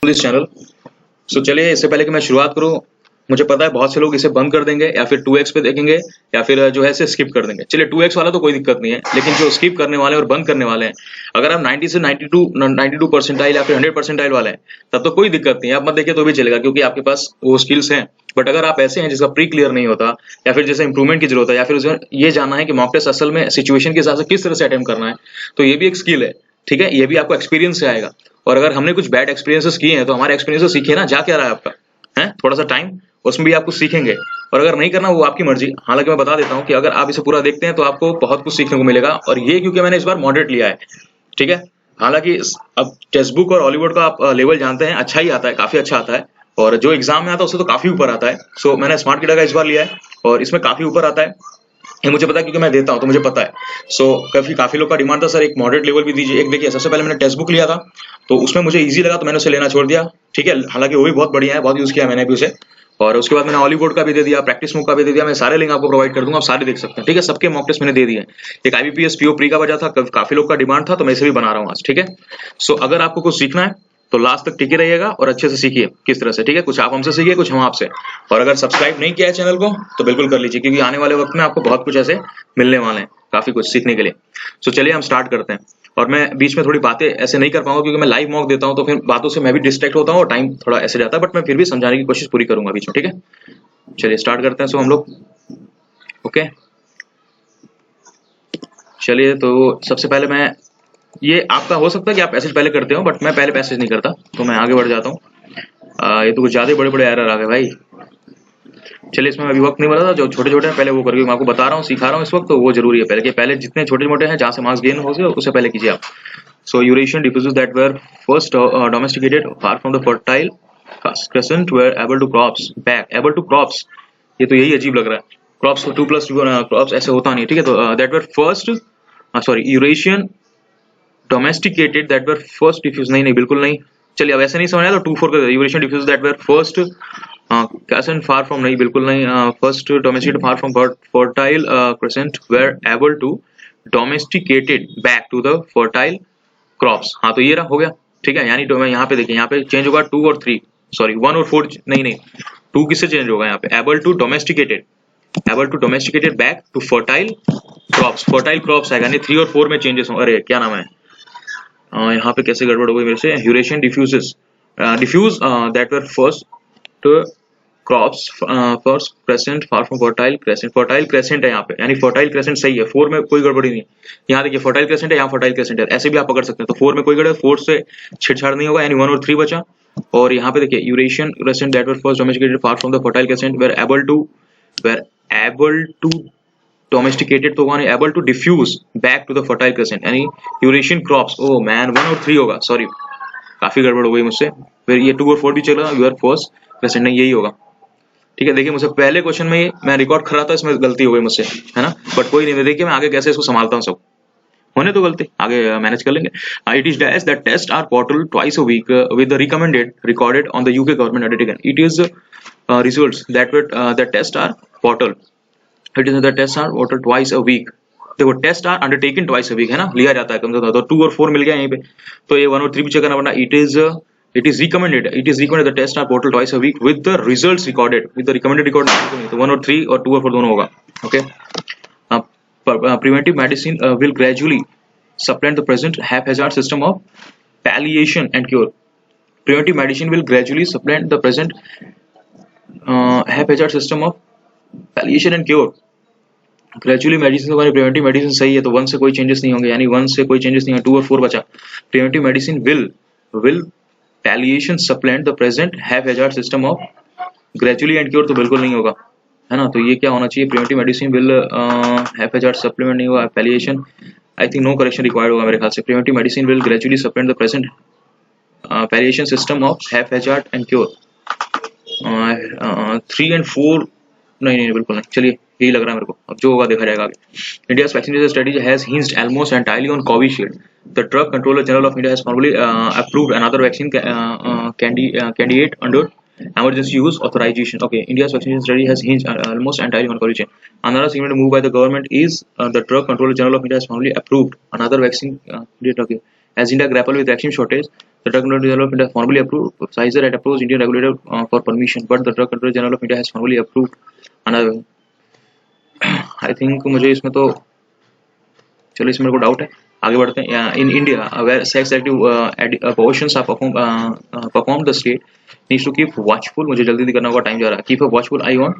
This channel. सो चलिए, इससे पहले कि मैं शुरुआत करूं, मुझे पता है बहुत से लोग इसे बंद कर देंगे या फिर 2x पे देखेंगे या फिर जो है इसे स्किप कर देंगे। चलिए 2x वाला तो कोई दिक्कत नहीं है, लेकिन जो स्किप करने वाले और बंद करने वाले हैं, अगर आप 90 से 92 परसेंटाइल या फिर 100 परसेंटाइल वाले हैं तब तो कोई दिक्कत नहीं है, आप मत देखिए तो भी चलेगा क्योंकि आपके पास वो स्किल्स हैं। बट अगर आप ऐसे हैं जिसका प्री क्लियर नहीं होता या फिर जैसे इंप्रूवमेंट की जरूरत है या फिर उसमें ये जानना है कि मॉक टेस्ट असल में सिचुएशन के हिसाब से किस तरह से अटेम्प्ट करना है, तो ये भी एक स्किल है। ठीक है, ये भी आपको एक्सपीरियंस से आएगा। और अगर हमने कुछ बैड एक्सपीरियंसेस किए हैं तो हमारे एक्सपीरियंस से सीखिए ना, जा क्या रहा है आपका, है थोड़ा सा टाइम, उसमें भी आप कुछ सीखेंगे। और अगर नहीं करना वो आपकी मर्जी। हालांकि मैं बता देता हूँ कि अगर आप इसे पूरा देखते हैं तो आपको बहुत कुछ सीखने को मिलेगा, और ये क्योंकि मैंने इस बार मॉडरेट लिया है। ठीक है, हालांकि अब टेक्स्ट बुक और हॉलीवुड का आप लेवल जानते हैं, अच्छा ही आता है, काफी अच्छा आता है, और जो एग्जाम में आता है उससे तो काफी ऊपर आता है। सो मैंने स्मार्ट किडा का इस बार लिया है और इसमें काफी ऊपर आता है, ये मुझे पता है क्योंकि मैं देता हूँ तो मुझे पता है। सो काफी लोग का डिमांड था, सर एक मॉडरेट लेवल भी दीजिए। एक देखिए, सबसे पहले मैंने टेक्स्ट बुक लिया था तो उसमें मुझे इजी लगा तो मैंने उसे लेना छोड़ दिया। ठीक है, हालांकि वो भी बहुत बढ़िया है, बहुत यूज किया मैंने भी उसे। और उसके बाद मैंने हॉलीवुड का भी दे दिया, प्रैक्टिस मूक का भी दे दिया। मैं सारे लिंक आपको प्रोवाइड कर दूंगा, आप सारे देख सकते हैं। ठीक है, सबके मॉक टेस्ट मैंने दे दिए। एक IBPS PO प्री का बचा था, काफी लोग का डिमांड था तो मैं इसे भी बना रहा हूँ आज। ठीक है, सो अगर आपको कुछ सीखना है तो लास्ट तक टिके रहिएगा और अच्छे से सीखिए किस तरह से। ठीक है, कुछ आप हमसे सीखिए, कुछ हम आपसे। और अगर सब्सक्राइब नहीं किया है चैनल को तो बिल्कुल कर लीजिए, क्योंकि आने वाले वक्त में आपको बहुत कुछ ऐसे मिलने वाले हैं, काफी कुछ सीखने के लिए। सो चलिए हम स्टार्ट करते हैं। और मैं बीच में थोड़ी बातें ऐसे नहीं कर पाऊंगा क्योंकि मैं लाइव मॉक देता हूं, तो फिर बातों से मैं भी डिस्ट्रैक्ट होता हूं और टाइम थोड़ा ऐसे जाता है, बट मैं फिर भी समझाने की कोशिश पूरी करूंगा बीच में। ठीक है, चलिए स्टार्ट करते हैं। सो हम लोग ओके, चलिए तो सबसे पहले मैं, ये आपका हो सकता है कि आप पैसेज पहले करते हो, बट मैं पहले पैसेज नहीं करता, तो मैं आगे बढ़ जाता हूँ। ये तो कुछ ज्यादा बड़े बड़े एरर आ गए भाई। चलिए, इसमें अभी वक्त नहीं मिला था, जो छोटे छोटे हैं पहले वो करके मैं आपको बता रहा हूँ, सिखा रहा हूँ इस वक्त, तो वो जरूरी है। पहले जितने छोटे मोटे हैं जहाँ से मार्क्स गेन हो सके उससे पहले कीजिए आप। So Eurasian diffuses that were first domesticated far from the fertile crescent were able to crops back, able to crops, ये तो यही अजीब लग रहा है, क्रॉप्स 2 + क्रॉप्स ऐसे होता नहीं। ठीक है, तो that were first Eurasian domesticated that were first diffuse, नहीं बिल्कुल नहीं। चलिए अब ऐसे नहीं समझ आया तो 2-4 कर Eurasian diffuse that were first crescent far from, नहीं बिल्कुल नहीं। First domesticated far from fertile crescent were able to domesticated back to the fertile crops. हाँ तो ये रहा, हो गया। ठीक है, यानी तो मैं यहाँ पे देखिए, यहाँ पे चेंज होगा 2 और 3, सॉरी 1 और 4, नहीं 2 किससे चेंज होगा यहाँ पे, able to domesticated back to fertile crops आएगा, यानी 3 और 4 में चेंजेस हो। अरे क्या नाम है, यहाँ पे कैसे गड़बड़ हो गई मेरे से। Eurasian diffuse that were first crops first crescent far from fertile crescent है यहाँ पे, यानी फर्टाइल क्रेसेंट सही है, 4 में कोई गड़बड़ी नहीं है। यहाँ देखिए फर्टाइल क्रेसेंट है, यहाँ फर्टाइल क्रेसेंट है, ऐसे भी आप पकड़ सकते हैं। तो 4 में कोई गड़बड़, 4 से छेड़छाड़ नहीं होगा, यानी 1 और 3 बचा। और यहाँ पे देखिए Eurasian crescent that were first domesticated far from the fertile crescent were able to domesticated, तो able to diffuse back to the fertile crescent, यानी यूरेशियन क्रॉप्स। ओ मैन, 1 और 3 होगा, सॉरी काफी गड़बड़ हो गई मुझसे। फिर ये 2 और 4 भी चला, यूर फर्स्ट क्रेसेंट, नहीं यही होगा। ठीक है, देखिए मुझे पहले क्वेश्चन में मैं रिकॉर्ड कर रहा था, इसमें गलती हो गई मुझसे, है ना, बट कोई नहीं, देखिए मैं आगे कैसे इसको संभालता हूँ, सब होने तो गलती आगे मैनेज कर लेंगे। It is dash that test are portal twice a week with the recommended recorded on the UK government undertaken. It is results that test are portal, it is that test are portal twice a week. देखो test are undertaken twice a week, है ना, लिया जाता है कम से कम, तो 2 और 4 मिल गया यहीं पे, तो ये 1 और 3 भी चेक करना पड़ना। It is recommended the test are portal twice a week with the results recorded, with the recommended record, तो 1 और 3 और 2 और 4 दोनों होगा। Okay, preventive medicine will gradually supplant the present haphazard system of palliation and cure. Preventive medicine will gradually supplant the present haphazard system of palliation and cure. Gradually medicine हमारी preventive medicine सही है, तो 1 से कोई changes नहीं होंगे, यानी 1 से कोई चेंजेस नहीं है, 2 और 4 बचा। Preventive medicine will palliation supplant the present haphazard system of gradually and cure, तो बिल्कुल नहीं होगा, है ना। तो ये क्या होना चाहिए, preventive medicine will haphazard supplement नहीं होगा, palliation I think no correction required होगा मेरे ख्याल से। Preventive medicine will gradually supplant the present palliation system of haphazard and cure। 3 and 4 नहीं बिल्कुल नहीं, चलिए यही लग रहा है मेरे को, अब जो होगा देखा जाएगा आगे। India's vaccination strategy has hinged almost entirely on Covishield. The Drug Controller General of India has formally approved another vaccine candidate under emergency use authorization. Okay, India's vaccination strategy has hinged almost entirely on Covishield. Another significant move by the government is the Drug Controller General of India has formally approved another vaccine candidate. Okay, as India grapple with vaccine shortage, The Drug Control General of India has formally approved Pfizer had approached Indian regulator for permission, but the Drug Control General of India has formally approved another. I think मुझे इसमें तो चलो इसमें मेरे को doubt है, आगे बढ़ते हैं. In India where sex active abortions are performed, the state needs to keep watchful. मुझे जल्दी करना होगा, टाइम जा रहा है. Keep a watchful eye on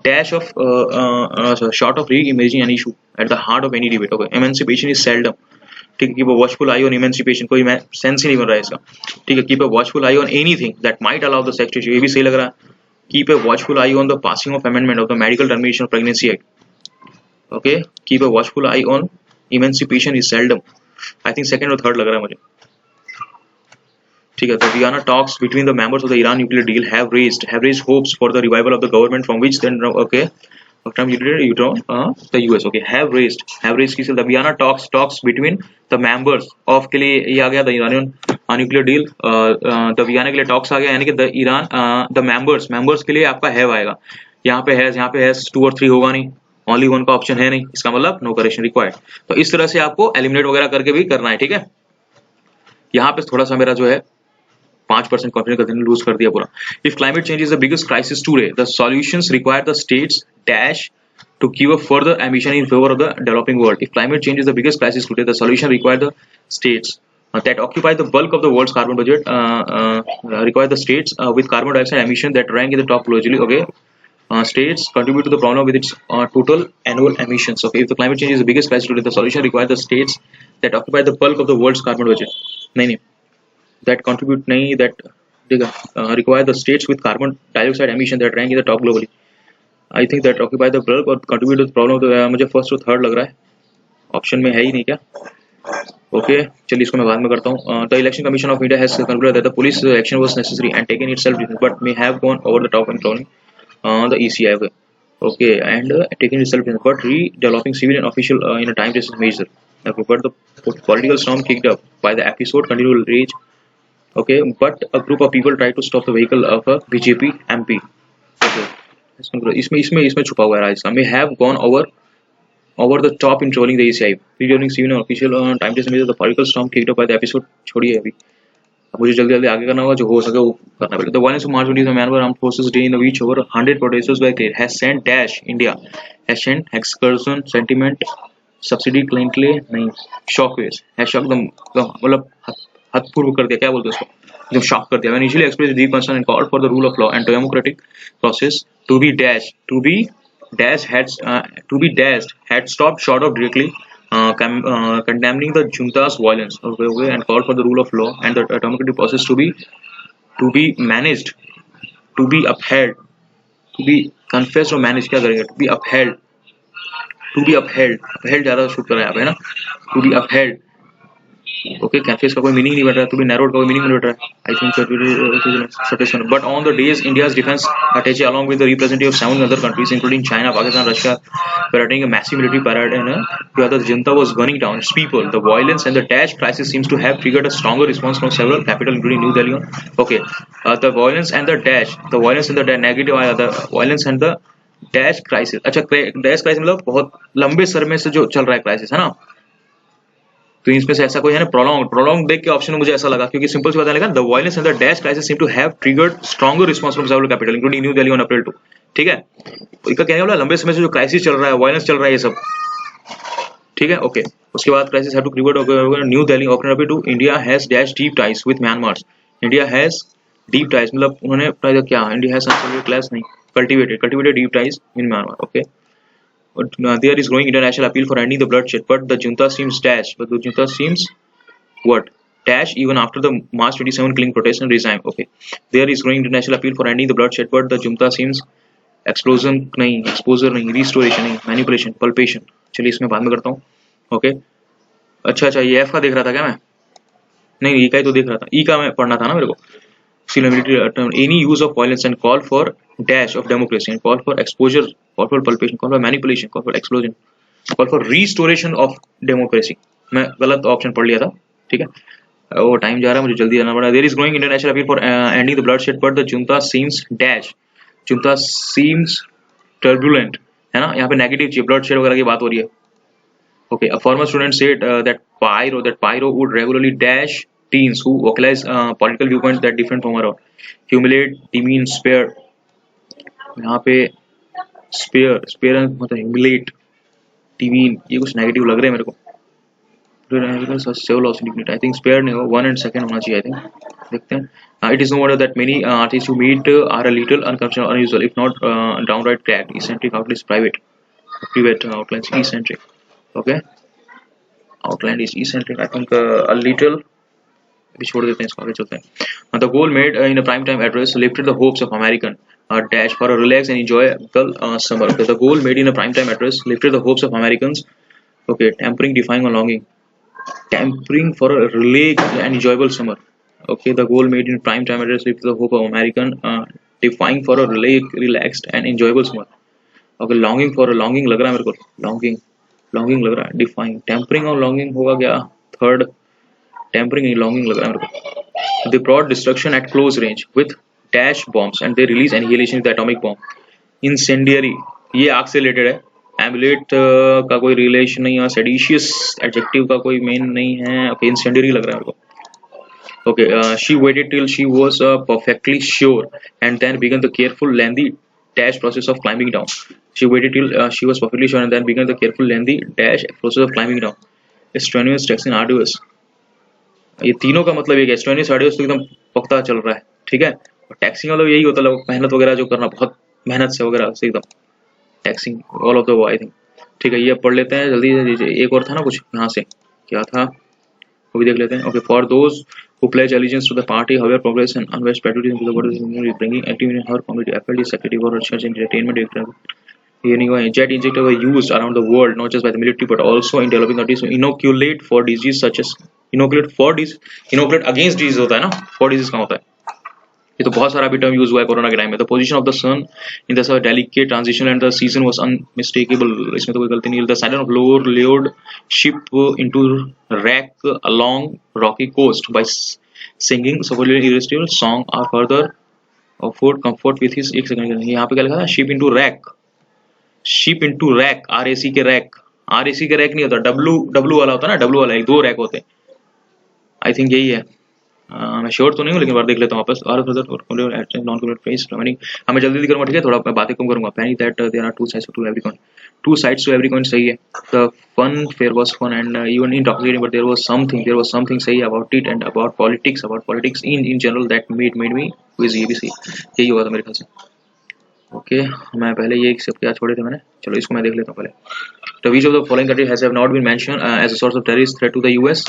dash of short of re-imaging an issue at the heart of any debate. Okay, emancipation is seldom. ठीक है, keep a watchful I on emancipation, कोई सेंस ही नहीं बन रहा है इसका. ठीक है, keep a watchful I on anything that might allow the sex tissue, ये भी सही लग रहा है. Keep a watchful I on the passing of amendment of the medical termination of pregnancy act. Okay, keep a watchful I on emancipation is seldom. I think second और third लग रहा है मुझे. ठीक है, the Vienna talks between the members of the Iran nuclear deal have raised hopes for the revival of the government from which then okay the US. Okay, have raised की the Vienna talks between the members of के लिए ये आ गया, the Iranian nuclear deal, the Vienna के लिए talks आ गया, यानी कि the Iran the members के लिए आपका have आएगा. यहाँ पे has 2 और 3 होगा नहीं, only 1 का ऑप्शन है नहीं, इसका मतलब no correction required. तो इस तरह से आपको eliminate वगैरह करके भी करना है. ठीक है, यहाँ पे थोड़ा सा मेरा जो है 5% कॉन्फिडेंस का लूज कर दिया पूरा. If climate change is the biggest crisis today, the solutions require the states dash to give a further ambition in favor of the developing world. If climate change is the biggest crisis today, the solution require the states that occupy the bulk of the world's carbon budget, require the states with carbon dioxide emission that rank in the top globally. Okay, states contribute to the problem with its total annual emissions. Okay, if the climate change is the biggest crisis today, the solution require the states that occupy the bulk of the world's carbon budget. नहीं that contribute नहीं that require the states with carbon dioxide emission that rank in the top globally. I think that occupy the bulk or contribute to the problem. तो मुझे first और third लग रहा है, option में है ही नहीं क्या. ओके, चलिए इसको मैं बाद में करता हूँ. The election commission of India has concluded that the police action was necessary and taken itself but may have gone over the top in clowning the ECI. Okay, and taking itself but redeveloping civilian official in a time resistance measure. Okay, but the political storm kicked up by the episode continued rage. Okay, but a group of people tried to stop the vehicle of a BJP MP. Okay, इसमें छुपा हुआ है इसका. May have gone over the top in trolling the ECI. Returning civilian official time to measure the political storm kicked up by the episode. छोड़िए अभी, मुझे जल्दी आगे करना होगा, जो हो सके वो करना पड़ेगा. The violence of March 20 the Myanmar Armed Forces Day in which over 100 protesters were killed has sent dash India has sent excursion sentiment subsidy cliently नहीं shockwaves has shocked them, मतलब हदपूर्व कर दिया, क्या बोलते हैं उसको, एकदम शॉक कर दिया. When initially expressed deep concern and called for the rule of law and democratic process to be dashed had stopped short of directly condemning the junta's violence, okay, and called for the rule of law and the democratic process to be managed, to be upheld, to be confessed और managed क्या करेंगे, to be upheld ज़्यादा shoot कर रहा है यहाँ पे, है ना, to be upheld. Okay, cafes का कोई मीनिंग नहीं बैठ रहा, तो भी नैरोड का कोई मीनिंग नहीं बैठ रहा है. I think but on the days India's defence अटैचे along with the representative of 7 other countries including China, Pakistan, Russia parading a massive military parade where the junta was gunning down its people. The violence and the Daesh crisis seems to have triggered a stronger response from several capitals including New Delhi. Okay, the violence and the Daesh negative the violence and the Daesh crisis. अच्छा, Daesh crisis मतलब बहुत लंबे समय से जो चल रहा है क्राइसिस, है ना. तो इसमें से ऐसा कोई है ना प्रोलॉन्ग देख के ऑप्शन में मुझे ऐसा लगा, क्योंकि सिंपल सी बात है, the violence and the dash crisis seem to have triggered stronger response from several capital including New Delhi on April 2. ठीक है, इसका कहने वाला लंबे समय से जो क्राइसिस चल रहा है, वायलेंस चल रहा है, ये सब ठीक है. ओके, उसके बाद crisis have to triggered New Delhi on April 2. India has dash deep ties with Myanmar. India has deep ties मतलब उन्होंने क्या, इंडिया हैज क्लास नहीं cultivated deep ties in Myanmar. Okay, there is growing international appeal for ending the bloodshed, but the junta seems what dash even after the March 27 killing protest and regime. Okay, there is growing international appeal for ending the bloodshed, but the junta seems exposure नहीं, restoration नहीं, manipulation, pulpation. चलिए इसमें बाद में करता हूँ. Okay, अच्छा ये F का देख रहा था क्या मैं, नहीं E का ही तो देख रहा था, E का मैं पढ़ना था ना मेरे को. Any use of violence and call for dash of democracy and call for exposure, call for pulpation, call for manipulation, call for explosion, call for restoration of democracy. मैं गलत ऑप्शन पढ़ लिया था, ठीक है, वो टाइम जा रहा है, मुझे जल्दी जाना पड़ा. There is growing international appeal for ending the bloodshed, but the junta seems turbulent, है ना, यहाँ पे नेगेटिव चाहिए, bloodshed वगैरह की बात हो रही है. Okay, a former student said that Pyro would regularly dash teens who vocalize political viewpoints that different from our own. Humiliate, demean, spare. यहाँ पे spare मतलब humiliate, demean, ये कुछ नेगेटिव लग रहा है मेरे को. I think spare नहीं हो, 1 and 2 होना चाहिए. I think देखते हैं. It is no wonder that many artists you meet are a little unconventional, unusual, if not downright cracked, eccentric, outlines private, outlines eccentric. Okay, outline is eccentric. I think a little. अभी छोड़ देते हैं इसको, आगे चलते हैं. The goal made in a primetime address lifted the hopes of American dash for a relaxed and enjoyable summer. Okay, the goal made in a primetime address lifted the hopes of Americans. Okay, tempering, defying, or longing. Tempering for a relaxed and enjoyable summer. Okay, the goal made in primetime address lifted the hope of American defying for a relaxed and enjoyable summer. Okay, longing for a longing लग रहा है मेरे को. longing लग रहा है. Defying, tempering और longing होगा क्या? Third. Tempering and longing लग रहा है मेरे को. They brought destruction at close range with dash bombs and they release annihilation with the atomic bomb. Incendiary, ये आग से related है. Emulate का कोई relation नहीं है. Seditious adjective का कोई main नहीं है. Okay, incendiary लग रहा है मेरे को. Okay, she waited till she was perfectly sure and then began the careful, lengthy dash process of climbing down. She waited till she was perfectly sure and then began the careful, lengthy dash process of climbing down. Strenuous, taxing, arduous. ये तीनों का मतलब एक strenuous आर्डियस तो एकदम पक्का चल रहा है, ठीक है. और टैक्सिंग मतलब यही होता है मेहनत वगैरह जो करना, बहुत मेहनत से वगैरह से एकदम टैक्सिंग, ऑल ऑफ द वो आई थिंक. ठीक है, ये पढ़ लेते हैं जल्दी. एक और था ना कुछ यहाँ से, क्या था वो भी देख लेते हैं. Okay, for those who pledge allegiance to the party, however progress and unwest patriotism to the world is bringing activity in her community. Apple is secretary for research and entertainment director. Jet injectors were used around the world, not just by the military but also in developing countries to inoculate for disease such as inoculate against disease होता है ना, for disease कहाँ होता है. ये तो बहुत सारा भी टर्म यूज हुआ है कोरोना के टाइम में. The position of the sun in the delicate transition and the season was unmistakable. इसमें तो कोई गलती नहीं. The silence of lowered ship into wreck along rocky coast by singing supposedly irresistible song or further afford comfort with his. एक second, यहाँ पे क्या लिखा था? Ship into rack, ship into rack, RAC के रैक. RAC के rack नहीं होता, W वाला होता है ना, W वाला, एक दो रैक होते हैं. आई थिंक यही है. मैं श्योर तो नहीं हूँ, लेकिन बार देख लेता हूँ वापस. मैं जल्दी करूँगा, ठीक है, थोड़ा मैं बातें कम करूँगा. Panic that there are two sides to every coin. Two sides to every coin सही है. The fun fair was fun and even intoxicating but there was something सही about it and about politics in general that made me queasy. ये भी सही, यही हुआ था मेरे ख्याल से. ओके, मैं पहले ये सब क्या छोड़े थे मैंने, चलो इसको मैं देख लेता हूँ पहले. तो which of the following country has not been mentioned as a source of terrorist threat to the US.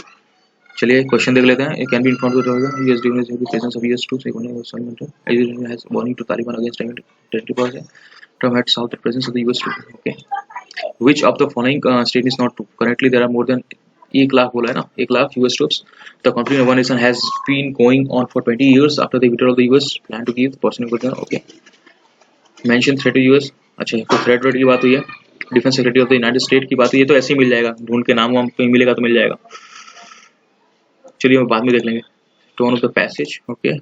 चलिए क्वेश्चन देख लेते हैं. It can be informed the US during the presence of US troops has warning to Taliban against terrorist project from at south the presence of the US troops. Okay, which of the following statement is not true? Currently there are more than 1 lakh बोला है ना, 1 lakh US troops. The conflict in Afghanistan has been going on for 20 years after the withdrawal of the US plan to give personal protection. Okay, mention threat to US. अच्छा, तो threat की बात हुई है. Defence secretary of the United state की बात हुई है, तो ऐसे ही मिल जाएगा, ढूंढ के नाम वाम कहीं मिलेगा तो मिल जाएगा. चलिए हम बाद में देख लेंगे. Tone of the passage. Okay,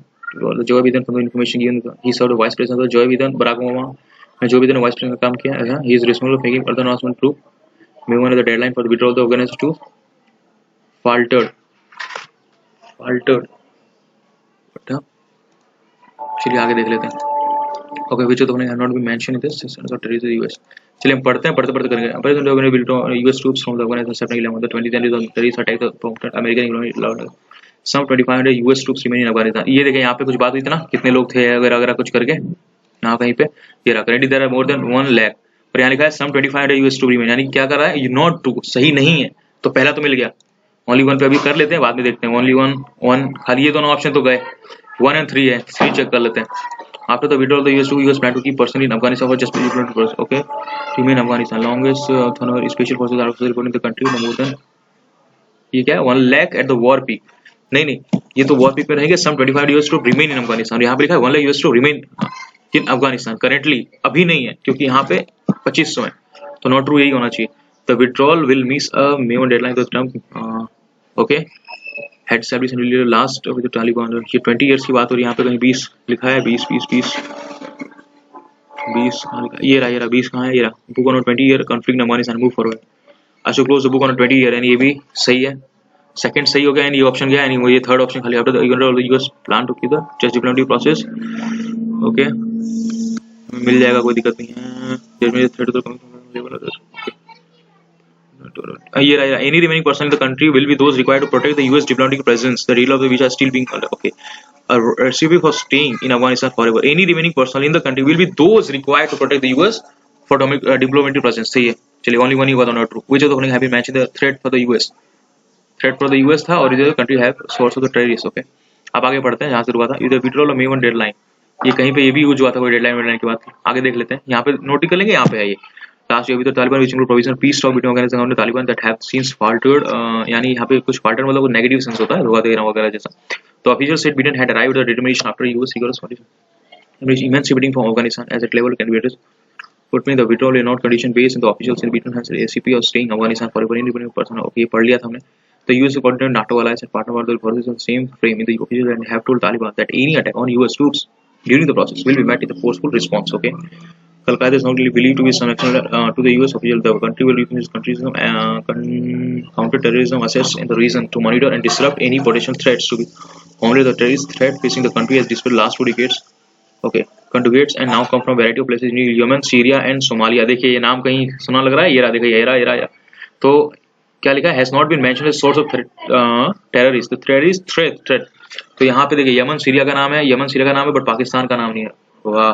Joe Biden from the information given, he served as vice president of Joe Biden. Barack Obama, Joe Biden vice president का काम किया. He is responsible for making further announcement proof. May one of the deadline for the withdrawal of the organization to faltered. चलिए आगे देख लेते हैं. Okay, which of the following have not been mentioned in this sentence of terrorism in the US. चलिए हम पढ़ते करेंगे. President of the withdrawal US troops from the Afghanistan September 11. The 2010 is the terrorist attack that prompted American some 2500 US troops remain in Afghanistan. ये देखें, यहाँ पे कुछ बात हुई थी ना, कितने लोग थे अगर कुछ करके, यहाँ कहीं पे ये रहा. Currently there are more than 1 lakh. पर यहाँ लिखा है some 2500 US troops remain, यानी क्या कर रहा है? Not true, सही नहीं है. तो पहला तो मिल गया. Only one पे अभी कर लेते हैं, बाद में देखते हैं. Only one खाली ये दोनों ऑप्शन तो गए. 1 and 3 है, 3 चेक कर लेते हैं. After the withdrawal of the US plan to keep personnel in Afghanistan for just purposes. Okay, remain Afghanistan. Longest special forces are reporting the country no more than, ये क्या है? 1 lakh at the war peak. नहीं, ये तो war peak पे रहेंगे. Some 25 US troop remain in Afghanistan. यहाँ पे लिखा है 1 lakh US troop remain in Afghanistan. Currently अभी नहीं है, क्योंकि यहाँ पे 2500 है, तो नॉट ट्रू यही होना चाहिए. The withdrawal will miss a main deadline the term. Okay, had established last with the Taliban. ये 20 इयर्स की बात हो रही है. यहाँ पे कहीं 20 लिखा है. 20 कहाँ लिखा है? ये रहा 20 कहाँ है? ये रहा. Book on 20 year conflict in Afghanistan move forward. I should close the book on 20 year, and ये भी सही है. सेकंड सही हो गया एंड ये ऑप्शन गया एंड ये थर्ड ऑप्शन खाली। After the US plan to keep the just diplomatic process, okay मिल जाएगा, कोई दिक्कत नहीं है। ये रहा, any remaining person in the country will be those required to protect the US diplomatic presence. The rule of the visa is still being okay. A recipe for staying in Afghanistan forever. Any remaining personnel in the country will be those required to protect the US for diplomatic presence. सही है। चलिए only one ही हुआ था not true. Which of the following have been mentioned the threat for the US? Threat for the US था और इधर country have source of the terrorists. Okay. अब आगे बढ़ते हैं जहाँ से रुका था। इधर withdrawal of May 1 deadline. ये कहीं पे ये भी यूज हुआ था, कोई डेडलाइन की बात थी। आगे देख लेते हैं, यहाँ पे नोट कर लेंगे, यहाँ पे है ये लास्ट अभी तो Taliban which include provision peace talk between organisation of Taliban that have since faltered, यानी यहाँ पे कुछ फाल्टर मतलब नेगेटिव सेंस होता है धोखा दे रहा वगैरह जैसा। तो official said Biden had arrived the determination after US rigorous condition immense bidding from Afghanistan as at level can be addressed put me the withdrawal is not condition based and the official said Britain has ACP of staying Afghanistan forever independent person. Okay, पढ़ लिया था हमने। The US continent NATO allies and partner were the forces of the same frame in the official and have told Taliban that any attack on US troops during the process will be met with a forceful response. Okay. Al-Qaeda is not really believed to be some external to the US official. The country will use countries counter-terrorism assets in the region to monitor and disrupt any potential threats to be. Only the terrorist threat facing the country has displayed last 2 decades. Okay, conjugates and now come from variety of places in Yemen, Syria and Somalia. देखिए ये नाम कहीं सुना लग रहा है, ये रहा देखिए ये रहा। तो क्या लिखा है? Has not been mentioned as source of terrorist. The threat. तो यहाँ पे देखिए यमन सीरिया का नाम है, बट पाकिस्तान का नाम नहीं है। वाह,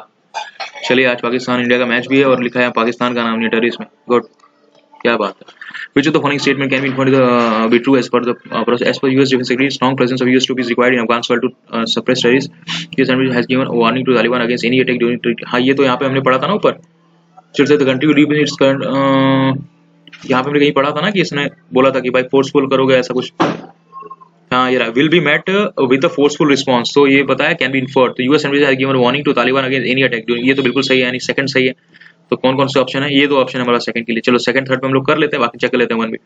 चलिए आज पाकिस्तान इंडिया का मैच भी है और लिखा है पाकिस्तान का नाम नहीं है टेररिस्ट में। गुड, क्या बात है। Which of the following statement can be informed be true as per the process? As per US Defense Secretary, strong presence of US troops is required in Afghan soil to suppress terrorists. US Army has given a warning to Taliban against any attack during treaty. हाँ ये तो यहाँ पे हमने पढ़ा था ना ऊपर। Should say the country will deepen its current यहाँ पे हमने कहीं पढ़ा था ना कि इसने बोला था कि भाई फोर्सफुल करोगे ऐसा कुछ। हाँ ये रहा, will be met with a forceful response. तो ये बताया can be inferred. तो US Army has given a warning to Taliban against any attack during, ये तो बिल्कुल सही है, यानी सेकंड सही है। तो कौन कौन से ऑप्शन है? ये 2 ऑप्शन है हमारा सेकंड के लिए। चलो सेकंड थर्ड पे हम लोग कर लेते हैं, बाकी चेक कर लेते हैं वन भी।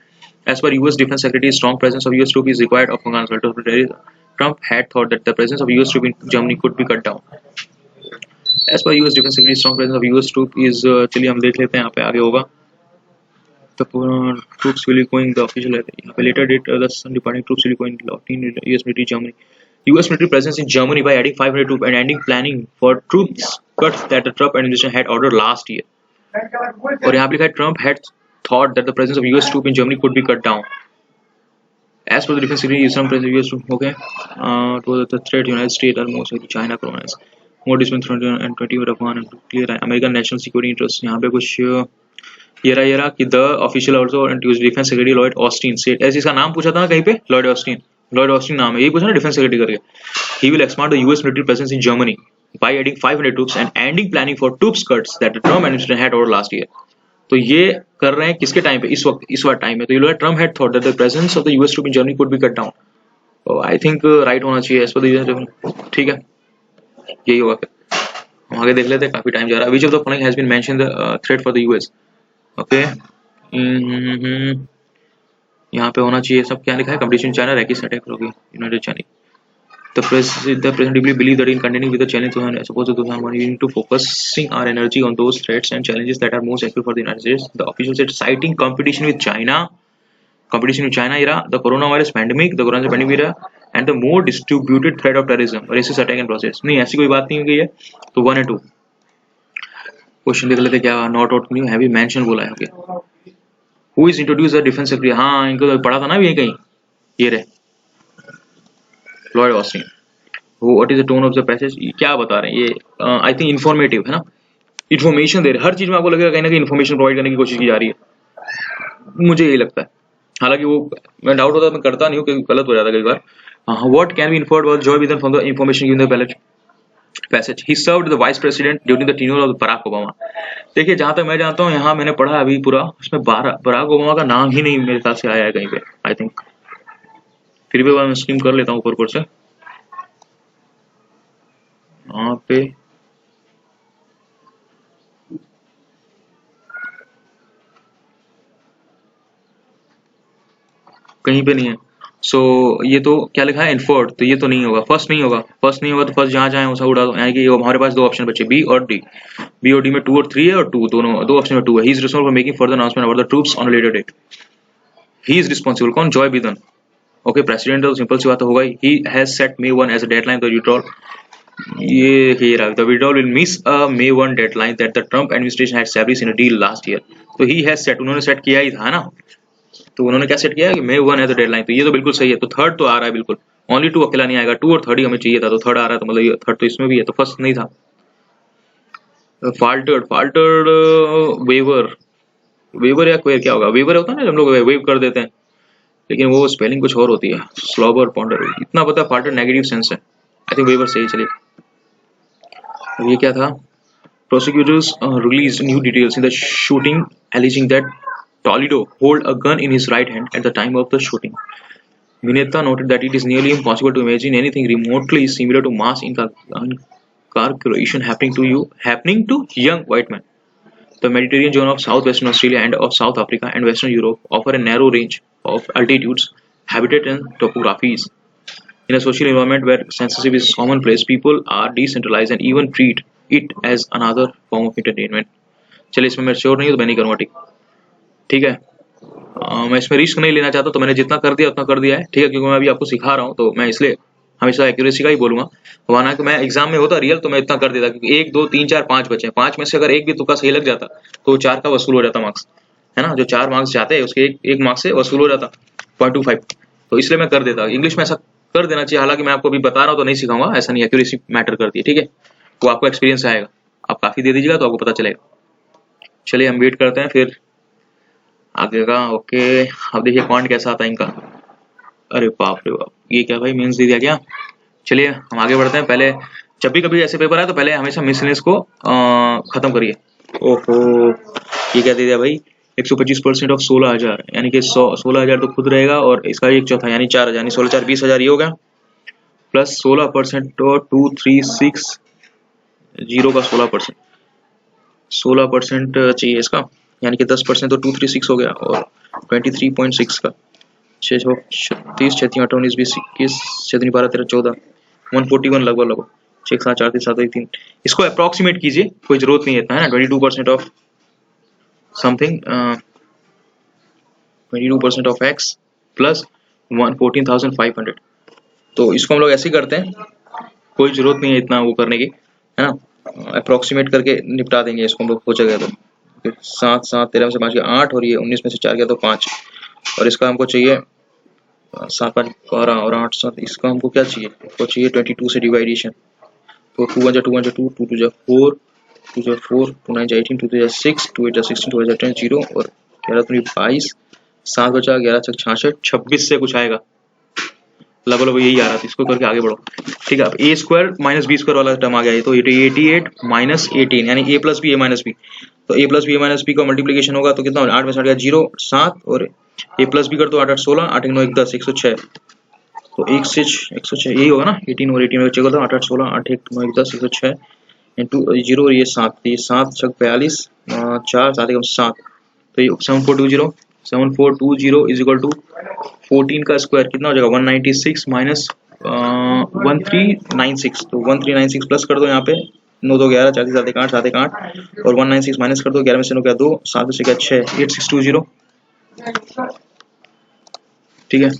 As per US Defense Secretary, strong presence of US troop is required of Afghanistan to terrorism. Trump had thought that the presence of US troop in Germany could be cut down. As per US Defense Secretary, strong presence of US troop is चलिए हम देख लेते हैं यहाँ पे आगे होगा। The troops will be going the official later date the sun departing troops will be going in US military Germany. US military presence in Germany by adding 500 troops and ending planning for troops cuts that the Trump administration had ordered last year. और यहाँ पे लिखा है Trump had thought that the presence of US troops in Germany could be cut down. As per the defense secretary, some presence of US troops, okay, to the threat United States are most likely China colonize more distant front and 20 with Afghan and clear American national security interests. यहाँ पे कुछ ये रहा कि the official also and defense secretary Lloyd Austin said, ऐसे इसका नाम पूछा था ना कहीं पे, Lloyd Austin नाम है, यही पूछा ना डिफेंस सेक्रेटरी करके। He will expand the US military presence in Germany by adding 500 troops and ending planning for troops cuts that the Trump administration had ordered last year. तो ये कर रहे हैं किसके टाइम पे? इस वक्त टाइम में। तो ये Trump had thought that the presence of the US troop in Germany could be cut down. तो आई थिंक राइट होना चाहिए एज पर द, ठीक है यही होगा। फिर हम आगे देख लेते हैं, काफी टाइम जा रहा है। Which of the following has been mentioned the threat for the US? Okay, यहाँ पे होना चाहिए सब, क्या लिखा है? कंपटीशन चाइना रैकेट अटैक होगी united China. The president deeply believe that in contending with the challenge, suppose we need to focusing our energy on those threats and challenges that are most acute for the United States. The official said, citing competition with China era, the coronavirus pandemic era, and the more distributed threat of terrorism, racist attack and process. नहीं ऐसी कोई बात नहीं हो गई है। तो 1 और 2 क्वेश्चन देख लेते क्या नॉट आउट नहीं हैवी मेंशन बोला है। Okay, who is introduce the defence secretary? हाँ इनको पढ़ा था ना ये कहीं, ये रहे Lloyd Austin. What is the tone of the passage? क्या बता रहे हैं ये? आई थिंक इन्फॉर्मेटिव है ना, इन्फॉर्मेशन दे रहे, हर चीज में आपको लगेगा कहीं ना कहीं इन्फॉर्मेशन प्रोवाइड करने की कोशिश की जा रही है, मुझे यही लगता है। हालांकि वो मैं डाउट होता है, मैं करता नहीं हूँ क्योंकि गलत हो जाता है कई बार। What can be inferred was Joe Biden from the information given the passage he served the vice president during the tenure of Barack Obama. देखिए जहां तक मैं जानता हूँ, यहाँ मैंने पढ़ा अभी पूरा, उसमें बराक ओबामा का नाम ही नहीं मेरे साथ से आया है कहीं पे आई थिंक। फिर भी मैं स्कीम कर लेता हूँ ऊपर से यहाँ पे। कहीं पे नहीं है। सो ये तो क्या लिखा है? इन्फर्ड, तो ये तो नहीं होगा, फर्स्ट नहीं होगा तो फर्स्ट जहां जहां उसे उड़ा दो। यानी कि हमारे पास 2 ऑप्शन बचे, बी और डी। बी और डी में 2 और 3 है, और 2 दोनों 2 ऑप्शन में 2 है। He is responsible for making further announcement about the troops on related date. He is responsible, कौन? Joe Biden. ओके प्रेसिडेंट तो सिंपल सी बात होगा he has set May 1 as a deadline the withdrawal. ये रहा the withdrawal will miss a May 1 deadline that the Trump administration had established in a deal last year. तो he has set, उन्होंने set किया ही था ना, तो उन्होंने क्या सेट किया कि May 1 एज अ डेडलाइन, तो ये तो बिल्कुल सही है। तो थर्ड तो आ रहा है बिल्कुल, ओनली 2 अकेला नहीं आएगा, 2 और थर्ड ही हमें चाहिए था, तो थर्ड आ रहा है, तो मतलब ये थर्ड तो इसमें भी है, तो फर्स्ट नहीं था। फाल्टर्ड वेवर, वेवर या क्वेर क्या होगा, वेवर होता है ना, हम लोग वेव कर देते हैं, लेकिन वो स्पेलिंग कुछ और होती है, स्लॉबर पॉन्डर, इतना पता है। फाल्टर्ड नेगेटिव सेंस है, आई थिंक वेवर सही। चलिए अब ये क्या था, prosecutors released new details in the shooting alleging that Toledo held a gun in his right hand at the time of the shooting. Mineta noted that it is nearly impossible to imagine anything remotely similar to mass incarceration happening to young white men. The Mediterranean zone of southwestern Australia and of South Africa and Western Europe offer a narrow range of altitudes, habitat and topographies. In a social environment where censorship is commonplace, people are decentralized and even treat it as another form of entertainment. चलिए इसमें मैं sure नहीं हूँ तो मैं नहीं करूँगा, ठीक है। मैं इसमें रिस्क नहीं लेना चाहता, तो मैंने जितना कर दिया उतना कर दिया है, ठीक है, क्योंकि मैं अभी आपको सिखा रहा हूँ, तो मैं इसलिए हमेशा एक्यूरेसी का ही बोलूंगा। वरना कि मैं एग्जाम में होता रियल तो मैं इतना कर देता, क्योंकि 1 2 3 4 5 बचे हैं, 5 में से अगर एक भी तुक्का सही लग जाता तो 4 का वसूल हो जाता मार्क्स, है ना, जो 4 मार्क्स जाते हैं उसके एक मार्क्स से वसूल हो जाता 0.25, तो इसलिए मैं कर देता। इंग्लिश में ऐसा कर देना चाहिए, हालांकि मैं आपको अभी बता रहा हूँ तो नहीं सिखाऊंगा, ऐसा नहीं, एक्यूरेसी मैटर करती है, ठीक है, वो आपको एक्सपीरियंस आएगा, आप काफी दे दीजिएगा तो आपको पता चलेगा। चलिए हम वेट करते हैं फिर आगे का। ओके अब देखिए क्वांट कैसा आता है इनका, अरे बाप रे बाप, ये क्या भाई मेंस दे दिया क्या। चलिए हम आगे बढ़ते हैं। पहले जब भी कभी ऐसे पेपर आए तो पहले हमेशा मिसलेनियस को खत्म करिए। ओहो ये क्या दे दिया भाई, 125% ऑफ 16,000, यानी कि 16,000 तो खुद रहेगा और इसका एक चौथा यानी 4,000, यानी 16 4 20,000 ये हो गया, प्लस 16% और 2360 का 16% चाहिए इसका, यानी कि 10% तो 236 हो गया, और 23.6 का 6 36 36 8 19 20 21 17 12 13 14 141 लगभग 6 7 4 3 7 1 3, इसको अप्रोक्सीमेट कीजिए, कोई जरूरत नहीं है इतना, है ना। 22% of something 22% of x plus 14,500, तो इसको हम लोग ऐसे ही करते हैं, कोई जरूरत नहीं है इतना वो करने की, है ना, अप्रोक्सीमेट करके निपटा देंगे इसको हम लोग, हो जाएगा तो 7 7 13 में से 5 गया 8, और ये 19 में से 4 गया तो 5, और इसका हमको चाहिए 7 5 12 और 8 7, इसका हमको क्या चाहिए, हमको चाहिए 22 से डिवाइडेशन, तो 2 1 2 1 2 2 2 4 2 4 2 9 18 2 3 6 2 8 16 2 10 0, और 11 3 22 7 बचा 11 6 66 26 से कुछ आएगा लगभग यही आ रहा था, इसको करके आगे बढ़ो, ठीक है। अब a square minus B square वाला टर्म आ गया, ये तो 88 माइनस 18, यानी a plus B A minus B, तो a plus B A minus B का मल्टीप्लीकेशन होगा तो कितना, 8 में से 8 गया 0 7, और a प्लस बी कर दो 8 8 16 8 9 1 10 106, तो 1 से 106 यही होगा ना, 18 और 18 में चेक करता 8 8 16 8 1 9 1 10 106 इंटू 0 और ये 7, ये 7 6 42 4 7 1 7, तो ये 7420 इज इक्वल टू 14 का स्क्वायर कितना हो जाएगा 196 माइनस 1396, तो 1396 प्लस कर दो यहाँ पे 9 2 11 4 7 1 8 7 1 8, और 196 माइनस कर दो 11 में से 9 क्या 2 7 से क्या 6 8620, ठीक है।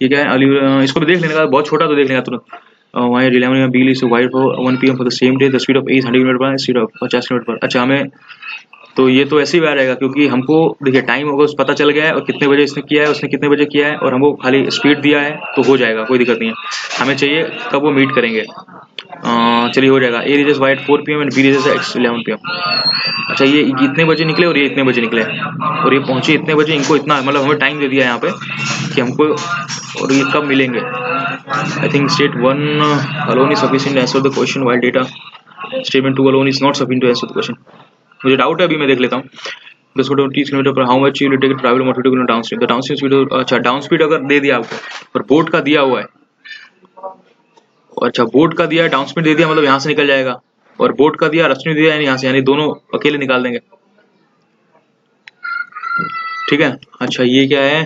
ये क्या है, इसको भी देख लेने का, बहुत छोटा तो देख लेगा तुरंत। Wire 11 bill is wire for 1 PM for the same day, the speed of 800 kilometre पर स्पीड ऑफ 50 किलोमीटर पर। अच्छा हमें तो ये तो ऐसे ही वायर रहेगा, क्योंकि हमको देखिए टाइम होगा पता चल गया है, और कितने बजे इसने किया है, उसने कितने बजे किया है, और हमको खाली स्पीड दिया है तो हो जाएगा, कोई दिक्कत नहीं है। हमें चाहिए कब वो मीट करेंगे, चलिए हो जाएगा। A reaches Y at 4 PM and B reaches X 11 PM। अच्छा ये इतने बजे निकले और ये इतने बजे निकले, और ये पहुंचे इतने बजे, इनको इतना मतलब हमें टाइम दे दिया है यहाँ पे कि हमको, और ये कब मिलेंगे। I think state 1 alone is sufficient to answer the question while data statement 2 alone is not sufficient to answer the question. मुझे डाउट है, अभी मैं देख लेता हूँ। 10 किलोमीटर पर how much you will take travel motor to down speed, the down speed, अच्छा down speed अगर दे दिया आपको, और बोट का दिया हुआ है, अच्छा बोट का दिया है, डाउन स्पीड दे दिया मतलब यहाँ से निकल जाएगा, और बोट का दिया रश्मि दिया है यहाँ से, यानी दोनों अकेले निकाल देंगे, ठीक है। अच्छा ये क्या है,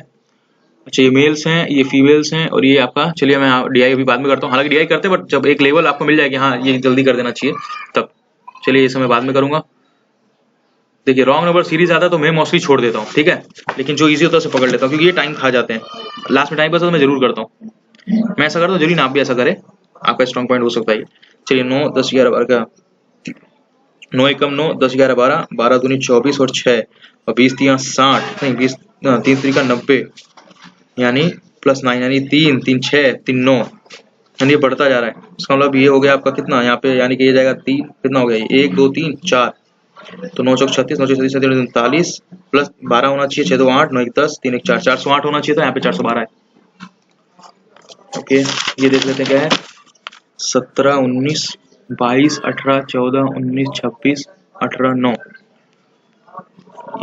अच्छा ये मेल्स हैं, ये फीमेल्स हैं, और ये आपका, चलिए मैं डीआई अभी बाद में करता हूँ, हालांकि डीआई करते हैं बट जब एक लेवल आपको मिल जाएगी, हाँ ये जल्दी कर देना चाहिए तब, चलिए ये सब मैं बाद में करूंगा। देखिए रॉन्ग नंबर सीरीज आता है तो मैं मोस्टली छोड़ देता हूँ, ठीक है, लेकिन जो इजी होता है उसे पकड़ लेता हूँ, क्योंकि ये टाइम खा जाते हैं। लास्ट में टाइम बचता तो मैं जरूर करता हूँ। मैं ऐसा करता हूँ, जरूर आप भी ऐसा करें, आपका स्ट्रॉन्ग पॉइंट हो सकता है। चलिए 9 10 11 12 का 9 एकम 9 10 11 12 12 दूनी 24 और 6 और 20 3 60 नहीं 20 3 3 का 90 यानी +9 यानी 3 3 6 3 9 यानी ये बढ़ता जा रहा है। इसका मतलब ये हो गया आपका कितना यहाँ पे, यानी कि ये जाएगा 3 कितना हो गया, 1 2 3 4 तो 9 चौक 36 9 चौक 36 39 प्लस 12 होना चाहिए, 6 2 8 9 1 10 3 1 4 408 होना चाहिए था, यहाँ पे 412 है। ओके ये देख लेते हैं क्या है, 17 19 22 18 14 19 26 18 9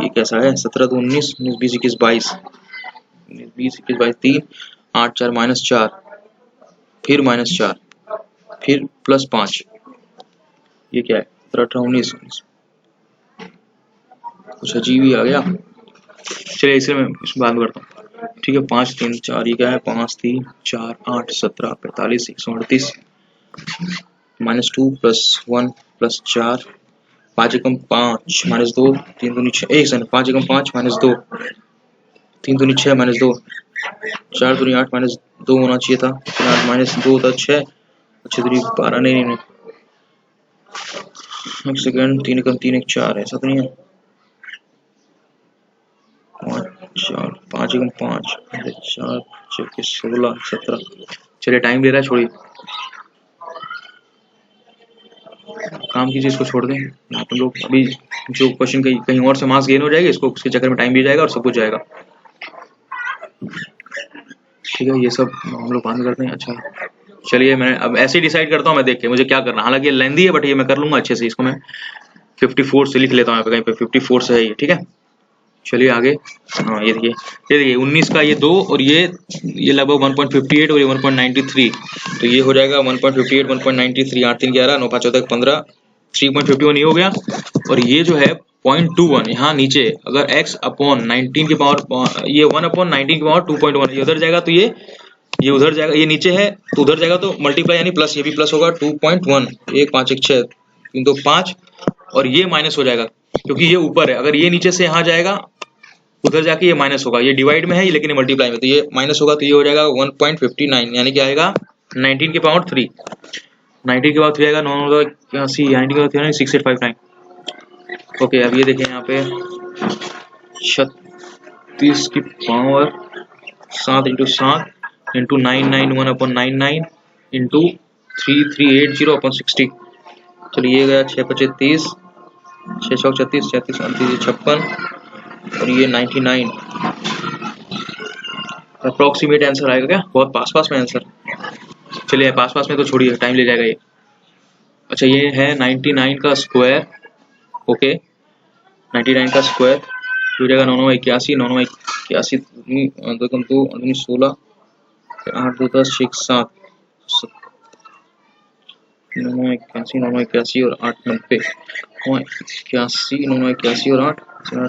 ये कैसा है, 17 2 19 19 20 21 22 20 21 22 3 8 4 -4 फिर -4 फिर +5 ये क्या है, 17 18 19 कुछ अजीब ही आ गया। चलिए इसे मैं इसमें बात करता हूँ, ठीक है। 5 3 4 ये क्या है, 5 3 4 8 17 45 138 -2 +1 +4 5 एकम 5 -2 3 दूनी 6 एक सेकंड 5 एकम 5 -2 3 दूनी 6 -2 4 दूनी 8 -2 होना चाहिए था, 8 -2 था 6 6 दूनी 12 नहीं एक सेकंड 3 एकम 3 1 4 ऐसा तो नहीं है, 5 एकम 5 4 6 16 17 चलिए टाइम ले रहा है, छोड़िए काम कीजिए, इसको छोड़ दें। यहाँ पे लोग अभी जो क्वेश्चन कहीं और से मार्क्स गेन हो जाएगा, इसको उसके चक्कर में टाइम भी जाएगा और सब कुछ जाएगा, ठीक है। ये सब हम लोग बात करते हैं। अच्छा चलिए मैं अब ऐसे ही डिसाइड करता हूँ मैं देख के मुझे क्या करना, हालांकि ये लेंदी है बट ये मैं कर लूंगा अच्छे से। इसको मैं 54 से लिख लेता हूँ, यहाँ पे कहीं पे 54 से है ये, ठीक है। चलिए आगे, हाँ ये देखिए 19 का ये 2 और ये लगभग 1.58 और ये 1.93 तो ये हो जाएगा 1.58 1.93 8 3 11 9 5 14 15 3.51 ये हो गया। और ये जो है 0.21 यहाँ नीचे अगर x अपॉन 19 की पावर ये 1 अपॉन 19 की पावर 2.1 ये उधर जाएगा तो ये उधर जाएगा, ये नीचे है तो उधर जाएगा तो मल्टीप्लाई यानी प्लस, ये भी प्लस होगा 2.1 1 5 1 6 3 2 5 और ये माइनस हो जाएगा क्योंकि ये ऊपर है। अगर ये नीचे से यहाँ जाएगा उधर जाके ये माइनस होगा, ये डिवाइड में है लेकिन ये मल्टीप्लाई में, तो ये माइनस होगा तो ये हो जाएगा 1.59 यानी क्या आएगा 19 की पावर 3 90 के बाद 3 आएगा 9 80 90 के बाद 3 6859। ओके अब ये देखें यहाँ पे 36 की power 7 into 7 into 991 upon 99 into 3380 upon 60 चलिए ये गया 6 25 30 6 6 36 36 38 56 और ये 99 अप्रोक्सीमेट आंसर आएगा क्या, बहुत पास में आंसर। चलिए पास में तो छोड़िए टाइम ले जाएगा ये। अच्छा ये है 99 का स्क्वायर, ओके 99 का स्क्वायर हो जाएगा 9 9 81 9 9 81 2 कम 2 16 8 2 10 6 7 9 9 81 9 9 81 और 8 90 9 81 9 9 81 और 8 90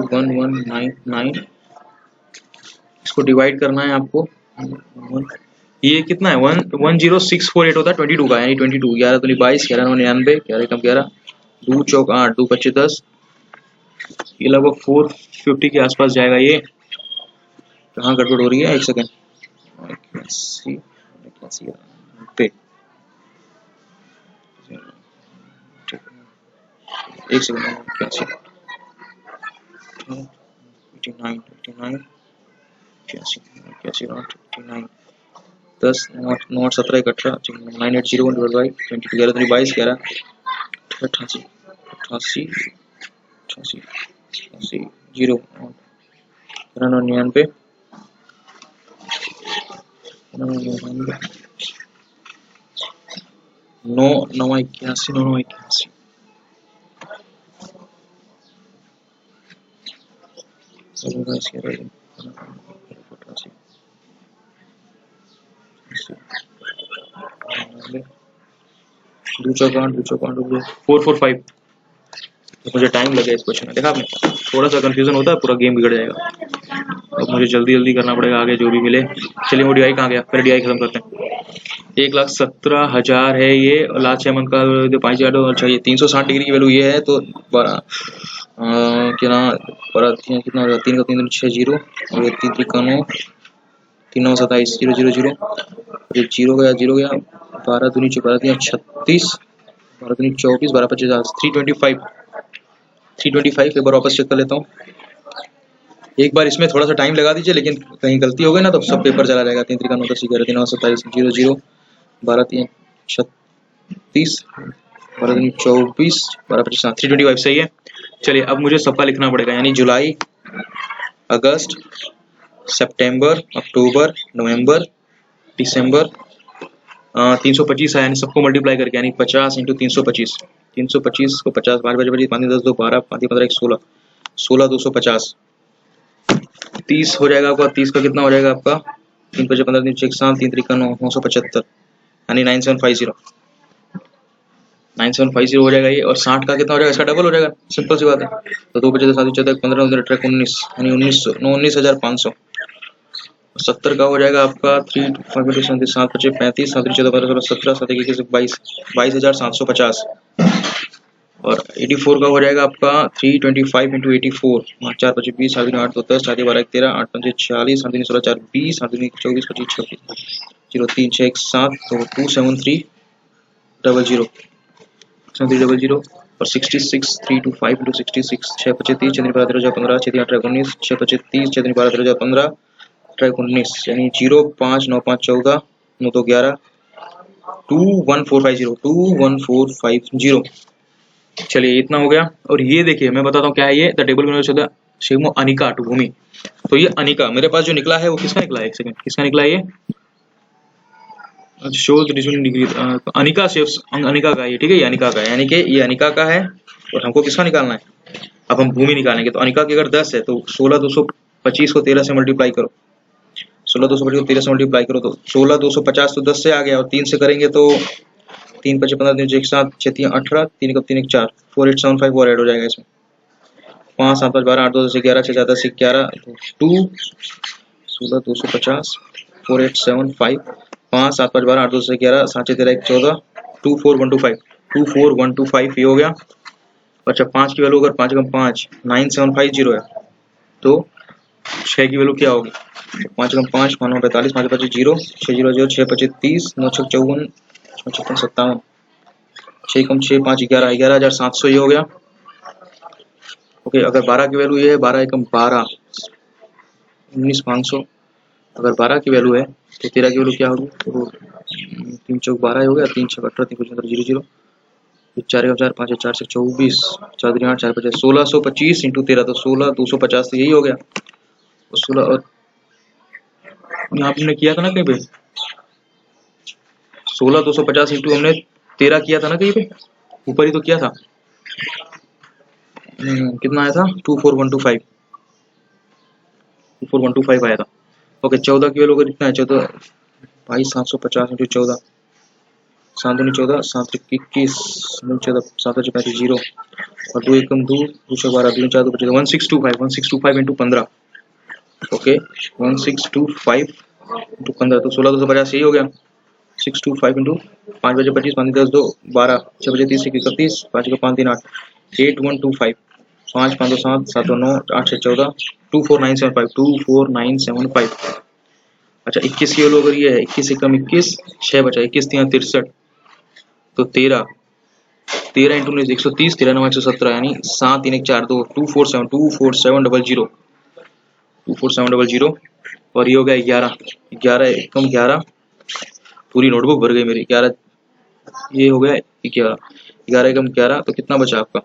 1199 इसको डिवाइड करना है आपको। ये कितना है 10648 होता है 22 का, यानी 22 11 दूनी 22 11 9 99 11 कम 11 2 चौक 8 2 25 10 ये लगभग 450 के आसपास जाएगा। ये कहाँ गड़बड़ हो रही है, एक सेकेंड 81 पे एक सेकेंड 81 89 89 89 10 9 17 18 9801 डिवाइड बाय 22 11 दूनी 22 11 88 88 88 88 0 99 9 9 81 9 81 445 मुझे टाइम लगे इस क्वेश्चन में, देखा आपने थोड़ा सा कंफ्यूजन होता है पूरा गेम बिगड़ जाएगा। अब मुझे जल्दी करना पड़ेगा आगे जो भी मिले। चलिए वो DI कहाँ गया, पहले DI खत्म करते हैं। 1,17,000 है ये, लास्ट 6 मंथ का 5,000 चाहिए 360 डिग्री की वैल्यू ये है तो क्या ना पर कितना हो जाएगा, 3 का 3 6 जीरो और 3 3 का 9, 3 9 27 0 0 0, ये जीरो गया 12 दूनी 36, 12 दूनी 24, 12 25 325 एक बार वापस चेक कर लेता हूँ। एक बार इसमें थोड़ा सा टाइम लगा दीजिए, लेकिन कहीं गलती हो गई ना तो सब पेपर चला जाएगा। 3 3 का 9 10 11 3 9 27 0 0, 12 3 36, 12 3 24, 12 25 325 सही है। चलिए अब मुझे सबका लिखना पड़ेगा, यानी जुलाई, अगस्त, सितंबर, अक्टूबर, नवंबर, दिसंबर, 325 है, यानी सबको मल्टीप्लाई करके, यानी 50 इंटू 325, 325 को 50, 5 बजे 5 10 2 12, 5 15 1 16, 16 250, 30 हो जाएगा आपका। 30 का कितना हो जाएगा आपका, 3 5 15 3 1 7 3 3 का 9 975, यानी 9750, 9750 हो जाएगा ये। और 60 का कितना हो जाएगा, इसका डबल हो जाएगा, सिंपल सी बात है। तो 2 बजे 7 14 15 19, यानी 19,500। 70 का हो जाएगा आपका 3 5 7 5 35 7 14 15 16 17 7 21 22, 22,750। और 84 का हो जाएगा आपका 325 इंटू 84, 4 5 20 7 8 2 10 7 12 13 8 5 40 7 16 4 20 7 24 25 26 0 3 6 1 7 तो 273 00 0 और 66 325 इंटू 66 6 25 30 6 12 13 15 6 18 19 6 25 30 6 12 13 15 19, यानी 0 5 9 5 14 9 2 11 21450 21450। चलिए इतना हो गया। और ये देखिए मैं बताता हूँ क्या है ये, द टेबल में शेमो अनिका टू भूमि। तो ये अनिका मेरे पास जो निकला है वो किसका निकला है, एक सेकंड, किसका निकला है ये, shows degree, Anika chefs, Anika का ये, ठीक है, ये अनिका का है, यानी कि ये अनिका का है। और हमको किसका निकालना है, अब हम भूमि निकालेंगे। तो अनिका की अगर 10 है तो 16 225 को 13 से मल्टीप्लाई करो, 16 225 को 13 से मल्टीप्लाई करो तो 16 250 तो 10 से आ गया, और 3 से करेंगे तो 3 5 15 3 1 7 6 3 18 3 1 3 1 4 4875 और ऐड हो जाएगा इसमें। 5 7 5 12 8 2 10 11 6 4 10 11 2 16 250 4875 5 7 5 12 8 2 10 11 7 6 13 1 14 24125 24125 ये हो गया। अच्छा 5 की वैल्यू अगर 5 कम 5 9750 है तो 6 की वैल्यू क्या होगी, 5 कम 5 5 45 5 25 0 6 0 0 6 25 30 9 6 54 56 57 6 कम 6 5 11 11,700 ये हो गया। ओके अगर 12 की वैल्यू ये है, 12 एकम 12 19,500। अगर 12 की वैल्यू है तो 13 की वैल्यू क्या होगी, तो 3 चौक 12 हो गया, 3 छक 18 3 5 0 0 4 का 4 5 4 से 24 4 3 8 4 5 1625 इंटू 13 तो 16 250 तो यही हो गया। 16 और यहाँ पे हमने किया था ना कहीं पे 16 250 इंटू हमने 13 किया था ना कहीं पे, ऊपर ही तो किया था। कितना आया था 24125 24125 आया था। ओके 14 की वैल्यू कितना है, 14 भाई 750 इंटू 14 7 दूनी 14 7 21 14 7 35 0 और 2 एकम 2 2 12 2 4 2 1625 इंटू 15। ओके 1625 इंटू 15 तो 16 250 यही हो गया। 625 इंटू 5 बजे 25 5 10 2 12 6 बजे 30 31 5 का 5 3 8 8125 5 5 2 7 7 2 9 8 6 14 24975 24975। अच्छा 21 की वैल्यू अगर ये है 21 एकम 21 6 बचा 21 3 63 तो 13 13 इंटू 130 13 9 117 यानी 7 3 1 4 2 247 24700 और ये हो गया 11 11 एकम 11 पूरी नोटबुक भर गई मेरी 11 ये हो गया 11 11 एकम 11 तो कितना बचा आपका,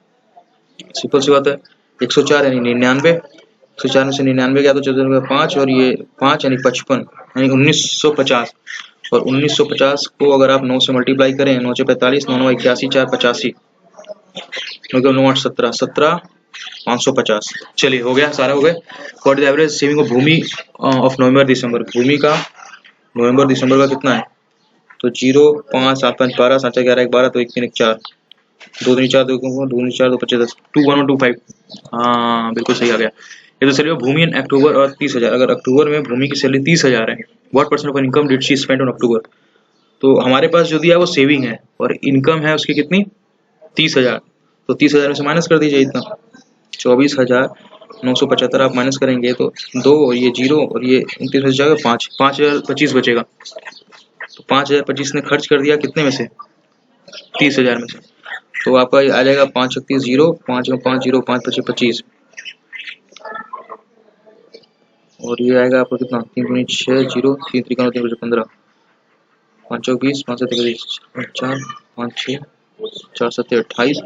सिंपल सी बात है 104 यानी 99 104 में से 99 गया तो 5 और ये 5 यानी 55 यानी 1950। और 1950 को अगर आप 9 से मल्टीप्लाई करें 9 से 45 9 9 81 4 85 9 8 17 17 550। चलिए हो गया, सारा हो गया। What is average saving of Bhumi of November December, Bhumi का नवंबर दिसंबर का कितना है, तो 0 5 7 5 12 7 11 1 12 तो 1 3 1 4 2 3 4 2 2 4 2 25 21125। हाँ बिल्कुल सही आ गया। ये तो चलिए भूमि इन अक्टूबर और 30,000, अगर अक्टूबर में भूमि की सैलरी 30,000 है, what percent of income did she spend on October. तो हमारे पास जो दिया है वो सेविंग है और इनकम है उसकी कितनी 30,000, तो 30,000 में से माइनस कर दीजिए इतना 24,975 आप माइनस करेंगे तो 2 और ये 0 और ये 29 बच जाएगा 5, 5,025 बचेगा। तो 5,025 ने खर्च कर दिया कितने में से? 30,000 में से। तो आपका आ जाएगा 5 31 0, 5 में 5 0, 5 25 25 और ये आएगा आपको कितना? 3 दूनी 6 0, 3 3 3 15, 5 चौक 20, 5 7 21, 4 5 6, 4 7 28,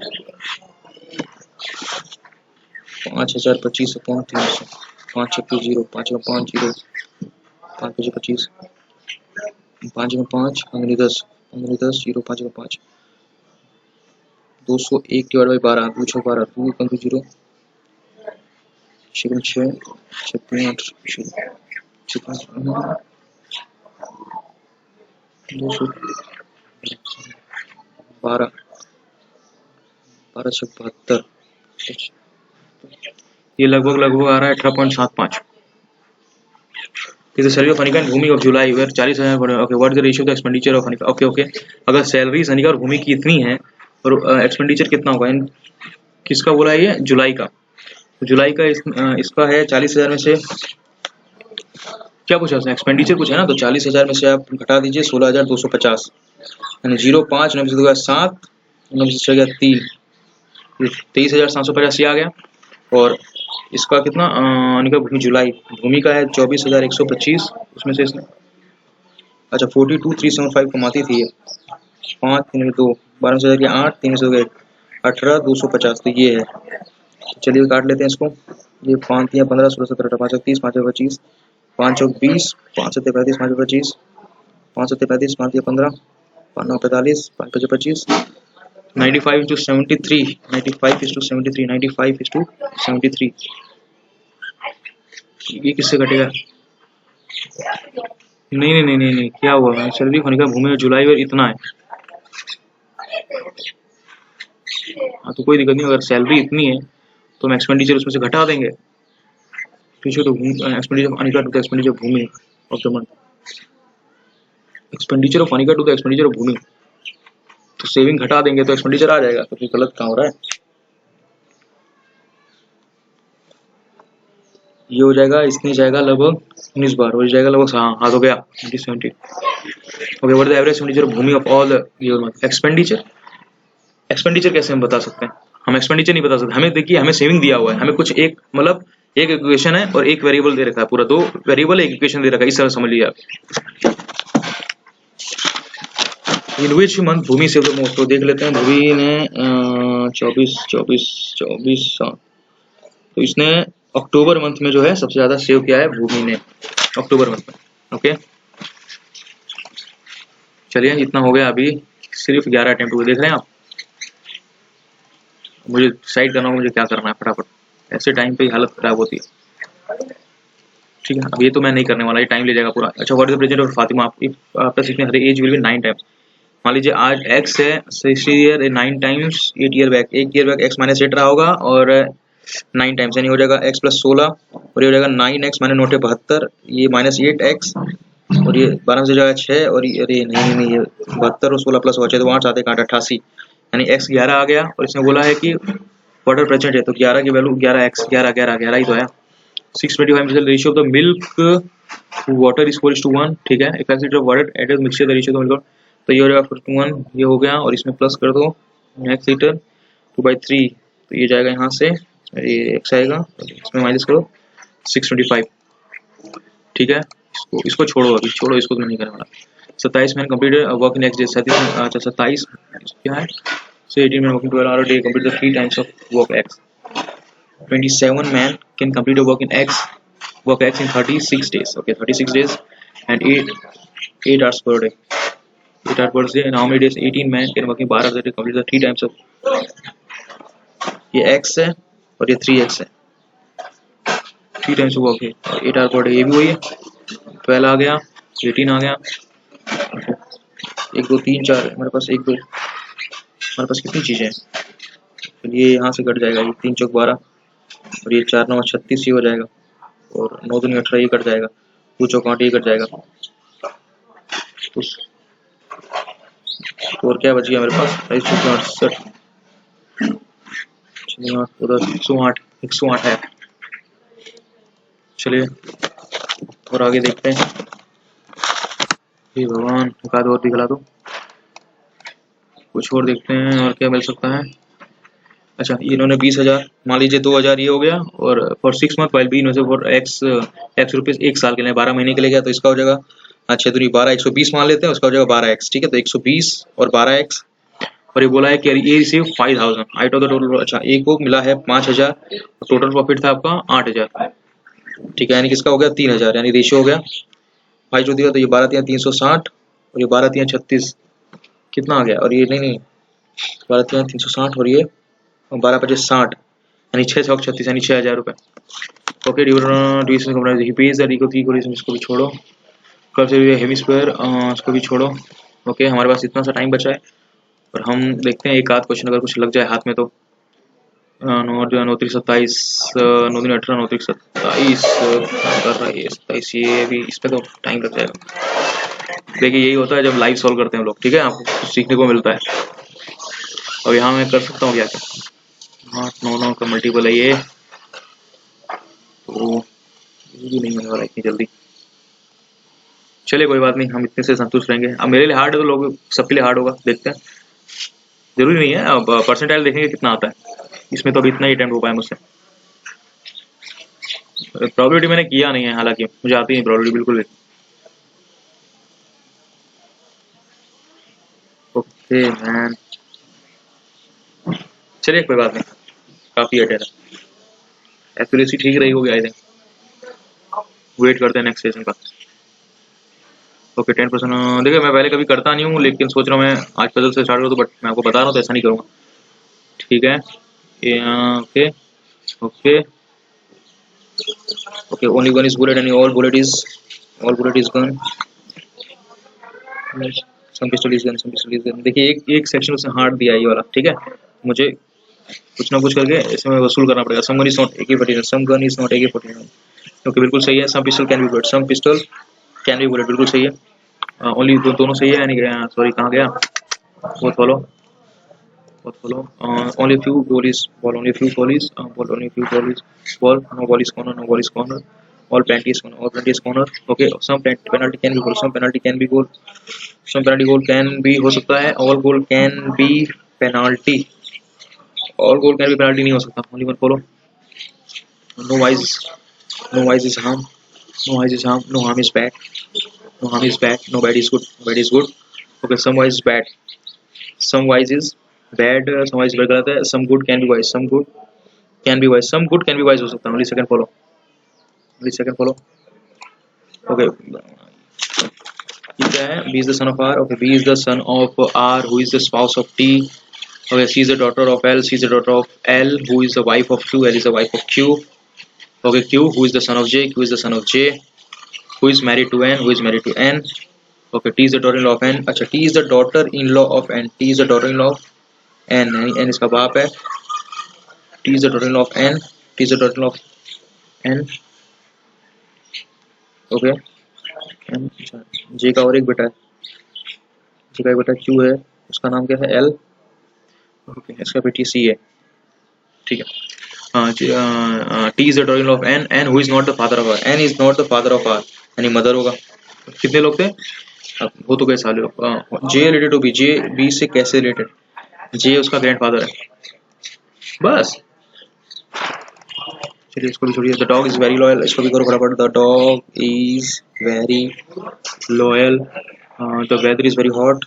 5,025 अपॉन 300, 5 36 0, 5 में 5 0, 5 25 25, 5 में 5 15 10, 15 10 0, 5 में 5, 201 डिवाइड बाई 12, 2 6 12, 2 1 0, 6 6 6 8 212, 12 6 72, ये लगभग आ रहा है 18.75। Is the salary of Anika and Bhumi of July where 40,000? Okay, what is the ratio of the expenditure of Anika? Okay, अगर सैलरी अनिका और भूमि की इतनी है और एक्सपेंडिचर कितना होगा? किसका बोला है ये? जुलाई का। तो जुलाई का इसका है 40,000 में से क्या पूछा उसने? एक्सपेंडिचर पूछा है ना, तो 40,000 में से आप घटा दीजिए 16,250, यानी 0.5 9 से 7 9 से 3, 23,750 आ गया। और इसका कितना अनिका भूमि जुलाई, भूमि का है 24,125, उसमें से इसने अच्छा 42,375 कमाती थी ये, 5 3 2 12,000 के 8 3 से 18,250, तो ये है। चलिए काट लेते हैं इसको, ये 5 3 15 16 17 18 5 30 5 25 5 20 5 7 35 5 25 5 7 35 5 15 5 9 45 5 5 25, 95 into 73, 95 is to 73, 95 is to 73, ये किससे कटेगा? नहीं, क्या हुआ? सैलरी होने का भूमि जुलाई और इतना है। हाँ तो कोई दिक्कत नहीं, अगर सैलरी इतनी है तो हम एक्सपेंडिचर उसमें से घटा देंगे। Expenditure of Anika to the expenditure Bhumi of the month, expenditure of Anika to the expenditure of Bhumi, तो सेविंग घटा देंगे तो एक्सपेंडिचर आ जाएगा। तो फिर गलत काम हो रहा है। ये हो जाएगा, इसमें जाएगा लगभग 19 बार, हो जाएगा लगभग, हाँ हाथ हो गया 2070। Okay, what is the average expenditure of Bhumi of all year month? Expenditure कैसे हम बता सकते हैं? हम एक्सपेंडिचर नहीं बता सकते, हमें देखिए हमें सेविंग दिया हुआ है, हमें कुछ एक मतलब एक इक्वेशन है और एक वेरिएबल दे रखा है, पूरा 2 वेरिएबल एक इक्वेशन दे रखा है, इस तरह समझ लीजिए आप। In which month Bhumi save the most, तो देख लेते हैं भूमि ने 24 तो इसने अक्टूबर मंथ में जो है सबसे ज्यादा सेव किया है भूमि ने, अक्टूबर मंथ में। ओके चलिए, इतना हो गया। अभी सिर्फ 11 अटेम्प्ट हुए, देख रहे हैं आप। मुझे डिसाइड करना होगा मुझे क्या करना है फटाफट, ऐसे टाइम पे हालत खराब होती है। ठीक है, अब ये तो मैं नहीं करने वाला, ये टाइम ले जाएगा पूरा। अच्छा, what is the present of Fatima? After 6 her age will be 9 times. मान लीजिए आज x है 60 year 9 times 8 year back, 1 year back x minus 8 रहा होगा और 9 टाइम्स, यानी हो जाएगा x प्लस 16 और ये हो जाएगा 9x माइनस 9 72, ये माइनस 8x और ये 12 से जाएगा 6 और ये अरे नहीं ये 72 और 16 प्लस हो जाए तो 8 7 8 88, यानी x 11 आ गया। और इसमें बोला है कि वाटर प्रेजेंट है तो 11 की वैल्यू 11x 11 11 11 ही तो है। 625 ratio of the milk to water is 4:1। ठीक है, एक litre of water added mixture the ratio of milk, तो ये हो जाएगा 4:1, ये हो गया। और इसमें प्लस कर दो नेक्स्ट लीटर 2/3, तो ये जाएगा यहाँ से, ये x आएगा, इसमें माइनस करो 625। ठीक है, इसको छोड़ो, अभी छोड़ो इसको, तो नहीं करने वाला। 27 man completed work next day, 27 क्या है, so 18 men working 12 hours a day complete the 3 times of work x. 27 man can complete a work x in 36 days. Okay, 36 days and 8 hours per day. 8 hours per day, and how many days? 18 man can working 12 hours a day complete the 3 times of, ये x है और ये 3x है, 3 times of work है, 8 hours per day, ये भी वही है। 12 आ गया, 18 आ गया, 1 2 3 4 हमारे पास 1 2, हमारे पास कितनी चीजें हैं, तो ये यहाँ से कट जाएगा, ये 3 चौक 12 और ये 4 9 36 ही हो जाएगा, और 9 दूनी 18 ये कट जाएगा, 2 चौक 8 ये कट जाएगा, तो और क्या बच गया मेरे पास, 28 चौक 68, 108 108 है। चलिए और आगे देखते हैं। हे भगवान, एक आध और दिखला दो, कुछ और देखते हैं और क्या मिल सकता है। अच्छा, इन्होंने 20,000, मान लीजिए 2,000 ये हो गया, और फॉर 6 मंथ वाइल बी इन्होंने फॉर एक्स रुपीज 1 साल के लिए 12 महीने के लिए गया, तो इसका हो जाएगा, अच्छा दूरी 12, 120 मान लेते हैं, उसका हो जाएगा 12x। ठीक है, तो 120 और 12x, और ये बोला है कि ये receive 5,000 out of the total. अच्छा, एक को मिला है 5,000, टोटल प्रॉफिट था आपका 8,000। ठीक है, यानी किसका हो गया 3,000, यानी रेशियो हो गया 5 जो दिया, तो ये 12 3 360 और ये 12 3 36, कितना आ गया, और ये नहीं 12 3 360 और ये 12 25 60, यानी 6,36, यानी 6,000 रुपये। ओके, इसको भी छोड़ो, कब से हेमिस्फीयर इसको भी छोड़ो। ओके, हमारे पास इतना सा टाइम बचा है, और हम देखते हैं एक आध क्वेश्चन अगर कुछ लग जाए हाथ में तो। 9 9 दिन 18 9 27 कर रहा है 27, ये भी इस पे तो टाइम लग जाएगा। देखिए, यही होता है जब लाइव सॉल्व करते हैं हम लोग। ठीक है, आपको कुछ सीखने को मिलता है। और यहाँ मैं कर सकता हूँ क्या क्या, 8 9 9 का मल्टीपल है ये, तो ये भी नहीं होने वाला इतनी जल्दी। चलिए कोई बात नहीं, हम इतने से संतुष्ट रहेंगे। अब मेरे लिए हार्ड है तो लोग सबके लिए हार्ड होगा, देखते हैं। जरूरी नहीं है, अब परसेंटाइल देखेंगे कितना आता है। इसमें तो अभी इतना ही अटेम्प्ट हो पाया मुझसे। प्रोबेबिलिटी मैंने किया नहीं है, हालांकि मुझे आती नहीं प्रोबेबिलिटी बिल्कुल भी। ओके मैन, चलिए कोई बात नहीं, काफी अटेम्प्ट है, एक्यूरेसी ठीक रही होगी आई थिंक। वेट करते हैं नेक्स्ट सेशन का। ओके 10%। देखिए, मैं पहले कभी करता नहीं हूँ, लेकिन सोच रहा हूँ मैं आज पजल से स्टार्ट करूँ, तो बट मैं आपको बता रहा हूँ तो ऐसा नहीं करूँगा। ठीक है, okay okay okay, only one is bullet and all bullet is gun, some pistol is gun, some pistol is gun. देखिए, एक सेक्शन उसने हार्ड दिया ये वाला। ठीक है, मुझे कुछ ना कुछ करके इसमें वसूल करना पड़ेगा। Some gun is not AK-47, some gun is not AK-49। Okay, बिल्कुल सही है। Some pistol can be bullet, some pistol can be bullet, बिल्कुल सही है। ओनली दोनों सही है, यानी सॉरी कहाँ गया, बहुत फॉलो बहुत follow. Only few goal is ball, only few goal is ball, only few goal is ball, no ball is corner, no ball is corner, all penalty is corner, all penalty is corner. Okay, some penalty can be goal, some penalty can be goal, some penalty goal can be हो सकता है, all goal can be penalty, all goal can be penalty नहीं हो सकता। Only one follow. No wise, no wise is harm, no wise is harm, no harm is bad, no harm is bad, no bad is good, bad is good. Okay, some wise is bad, some wise is bad, some wise bad गलत है। Some good can be wise, some good can be wise, some good can be wise हो सकता है। Only second follow, only second follow. Okay, ठीक है, B is the son of R. Okay, B is the son of R, who is the spouse of T. Okay, C is the daughter of L. C is the daughter of L, who is the wife of Q. L is the wife of Q. Okay, Q, who is the son of J. Q is the son of J, who is married to N. Who is married to N. Okay, T is the daughter-in-law of N. अच्छा, T is the daughter-in-law of N. T is the daughter-in-law of N. N इसका बाप है. T is the daughter-in-law of N. T is the daughter-in-law of N. Okay. N, J का और एक बेटा है. J का एक बेटा Q है. उसका नाम क्या है? L. ओके, इसका बेटी C है. ठीक है. T is the daughter-in-law of N, and who is not the father of R. N is not the father of R, यानी मदर होगा. कितने लोग थे? अब वो तो गए साले लोग. J related to B. J B से कैसे रिलेटेड? J उसका ग्रैंडफादर है. बस. चलिए इसको भी छोड़िए. The dog is very loyal, इसको भी करो फटाफट. The dog is very loyal. The weather is very hot.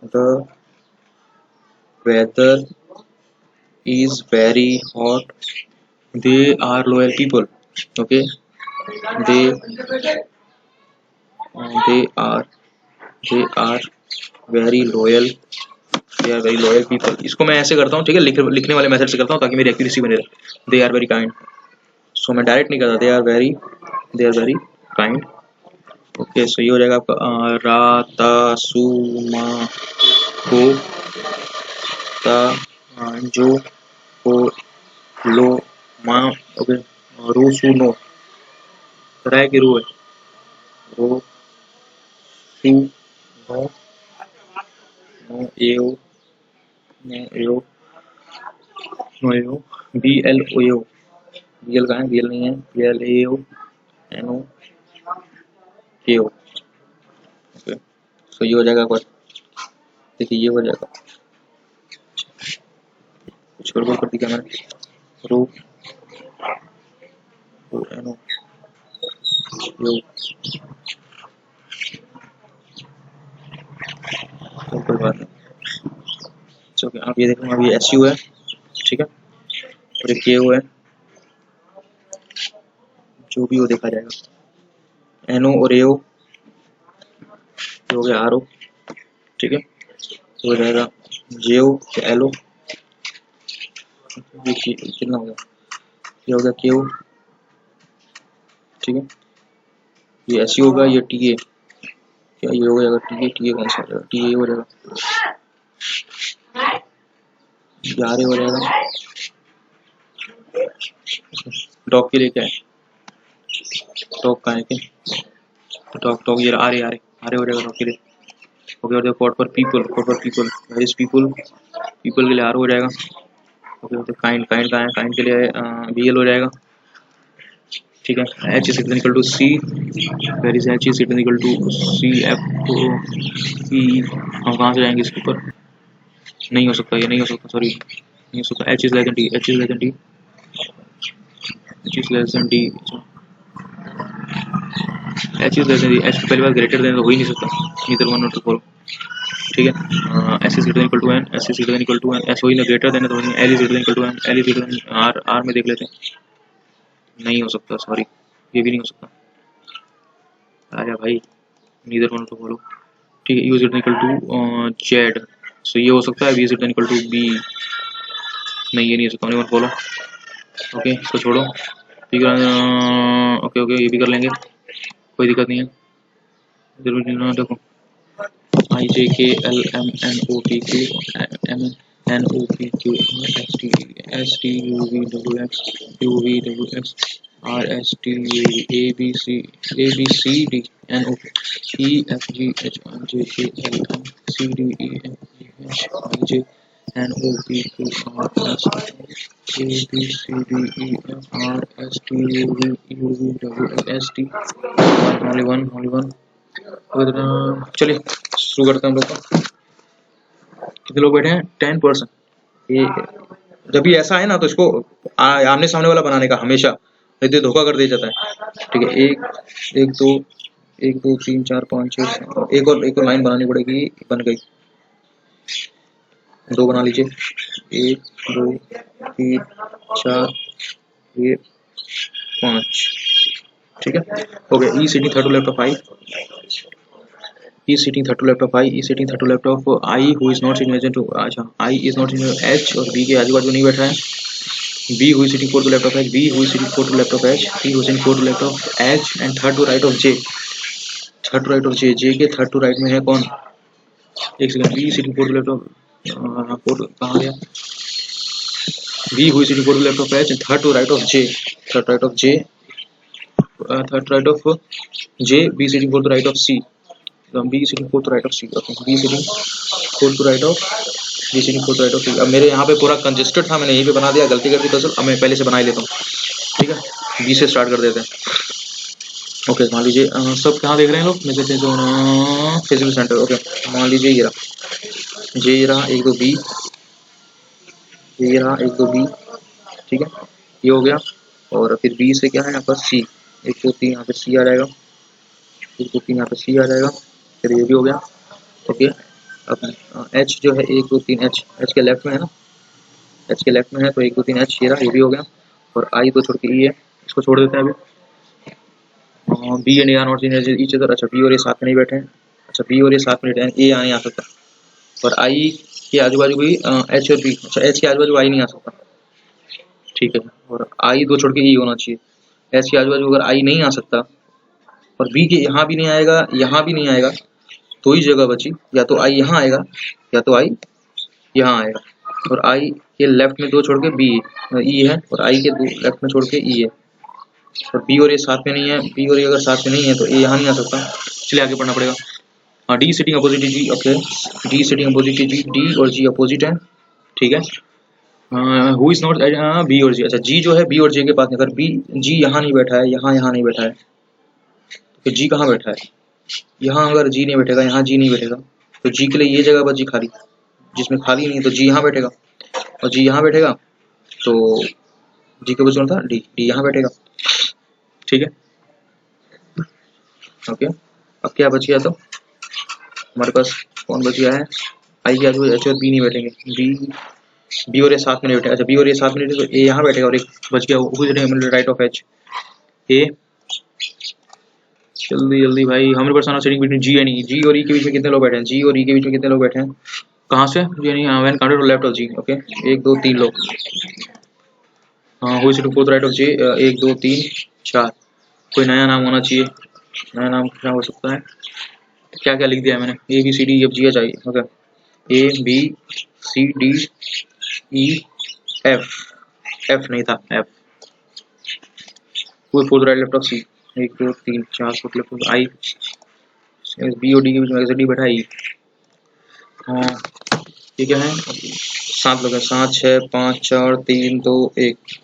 The weather is very hot. They are loyal people. Okay, they they are they are very loyal. They are very loyal people. इसको मैं ऐसे करता हूँ, ठीक है, लिखने वाले method से करता हूँ ताकि मेरी एक्यूरेसी बने रहे. They are very kind. So मैं डायरेक्ट नहीं करता. They are very kind. Okay, so ये हो जाएगा आपका राता सुमा को ता जो को लो मा. ओके, रो सु नो, राय की रो है. रो सु no, no A O, no A O, no A O, BLO. B L कहाँ है, बी एल नहीं है, B L A O N O K O. Okay so ये हो जाएगा पर, देखिए ये हो जाएगा, कुछ गड़बड़ कर दी क्या मैंने, रो एन ओ यो, तो कोई बात नहीं। ओके आप ये देखो, अब ये एस यू है, ठीक है, और ये के ओ है, जो भी हो देखा जाएगा, एन ओ और ए ओ हो गया, आर ओ, ठीक है, हो जाएगा जे ओ एल ओ, कितना हो गया, ये हो गया के ओ, ठीक है, ये एस यू होगा, ये टी ए, क्या ये हो जाएगा टी ए कौन सा हो जाएगा, टी ए हो जाएगा, ये आर ए हो जाएगा, डॉग के लिए क्या है, डॉग का है क्या, तो डॉग ये आर ए हो जाएगा डॉग के लिए। ओके और कोड पर पीपल, कोड पर people, where is people, people के लिए आर हो जाएगा। ओके तो काइंड, काइंड का है, काइंड के लिए बी एल हो जाएगा, ठीक है। H is equal to C, where is H is equal to C F E, हम कहाँ से जाएंगे इसके ऊपर, नहीं हो सकता, ये नहीं हो सकता, सॉरी नहीं हो सकता, H is less than D, H is less than D, H is less than D, H is less than D, H पहली बार ग्रेटर देन तो हो ही नहीं सकता, नीदर वन नॉट फोर, ठीक है। S is equal to N, S is equal to N, S हो ही ना ग्रेटर देन तो L is equal to N, L is equal to R, R में देख लेते हैं, नहीं हो सकता, सॉरी ये भी नहीं हो सकता, अरे भाई नीदर वन टू बोलो, ठीक है। U is equal to Z, so ये हो सकता है, V is equal to B, नहीं ये नहीं हो सकता, ओनली वन बोलो, ओके इसको छोड़ो, ठीक है। ओके ओके ये भी कर लेंगे, कोई दिक्कत नहीं है, जरूरी ना, देखो I J K L M N O P Q M N O P Q S T U V W X R S T A B C D N O P E F G H I J K L M C D E F H I J N O P Q R S A B C D E F R S T U V W S T, only one. चलिए शुरू करते हैं हम लोग का, कितने लोग बैठे हैं, 10%। ये जब भी ऐसा है ना तो इसको आमने सामने वाला बनाने का हमेशा, नहीं तो धोखा कर दिया जाता है, ठीक है। एक दो तीन चार पाँच छः, एक और लाइन बनानी पड़ेगी, बन गई, दो बना लीजिए, 1 2 3 4 ये 5, ठीक है। Okay E sitting third to left of I, E sitting third to left of I, E sitting third to left of I who is not sitting adjacent to, अच्छा I is not sitting H और B के आजू बाजू नहीं बैठा है, B who is sitting fourth to left of H, B who is sitting fourth to left of H, B who is sitting fourth to left of H and third to right of J, third to right of J, J के third to right में है कौन, एक second, B sitting fourth to left of fourth कहाँ गया, B who is sitting fourth to left of H and third to right of J, third right of J, third right of J, B sitting fourth to right of C, B sitting fourth to right of C, okay, B sitting fourth to right of C। अब मेरे यहाँ पे पूरा congested था, मैंने यहीं पे बना दिया, गलती कर दी दरअसल, अब मैं पहले से बना ही लेता हूँ, ठीक है। B से स्टार्ट कर देते हैं, ओके मान लीजिए सब कहाँ देख रहे हैं लोग, मेरे जो फिजिकल सेंटर, ओके मान लीजिए ये रहा एक दो B, ये रहा एक दो B, ठीक है, ये हो गया, और फिर B से क्या है यहाँ पर C, 1 2 3 यहाँ पे C आ जाएगा, 1 2 3 यहाँ पे C आ जाएगा, फिर ये भी हो गया, ओके। अब H जो है 1 2 3 H के लेफ्ट में है ना, H के लेफ्ट में है तो 1 2 3 H ये रहा, ये भी हो गया, और I तो छोड़ के E है, इसको छोड़ देते हैं अभी। B and A are not in each other, अच्छा B और A साथ में नहीं बैठे हैं, अच्छा B और A साथ में बैठे हैं, A यहाँ नहीं आ सकता, और I के आजू बाजू भी H और B, अच्छा H के आजू बाजू I नहीं आ सकता, ठीक है, और I दो छोड़ के E होना चाहिए, H के आजू बाजू अगर I नहीं आ सकता और B के यहाँ भी नहीं आएगा, यहाँ भी नहीं आएगा, तो ही जगह बची, या तो I यहाँ आएगा या तो I यहाँ आएगा, और I के लेफ्ट में दो छोड़ के B E है, और I के दो लेफ्ट में छोड़ के E है, और B और A साथ में नहीं है, B और A अगर साथ में नहीं है तो A यहाँ नहीं आ सकता, चलिए आगे पढ़ना पड़ेगा। हाँ D sitting opposite G, okay D sitting opposite G, D और G अपोजिट है, ठीक है। हु इज नॉट बी और जी। अच्छा जी जो है बी और जे के पास, अगर बी जी यहाँ नहीं बैठा है, यहाँ नहीं बैठा है, तो जी कहाँ बैठा है? यहाँ अगर जी नहीं बैठेगा, यहाँ जी नहीं बैठेगा, तो जी के लिए ये जगह बची खाली, जिसमें खाली नहीं है, तो जी यहाँ बैठेगा, और जी यहाँ बैठेगा तो जी के बच था डी, डी यहाँ बैठेगा। ठीक है, ओके। अब क्या बच गया? तो हमारे पास कौन बच गया है? आई के आजू एच और बी नहीं बैठेंगे, बी और ए साथ में नहीं बैठेगा। अच्छा बी और ए साथ में नहीं, तो ए यहाँ बैठेगा, और एक बच गया राइट ऑफ एच ए। जल्दी जल्दी भाई, हमारे पास सेटिंग बिटवीन जी एंड ई। जी और ई के बीच में कितने लोग बैठे हैं? जी और ई के बीच में कितने लोग बैठे हैं? कहाँ से? यानी when counted to left of G. Okay, 1 2 3 लोग। Who is to fourth right of J? 1 2 3 4। कोई नया नाम होना चाहिए। नया नाम क्या हो सकता है? क्या क्या लिख दिया है मैंने? A B C D F G H I. Okay, A B C D E F. F नहीं था, एफ। कोई fourth right left of C? 1 2 3 4 fourth left of I. B और डी के बीच में डी बैठा ई। हाँ, ये क्या है? 7 लोग हैं। 7 6 5 4 3 2 1।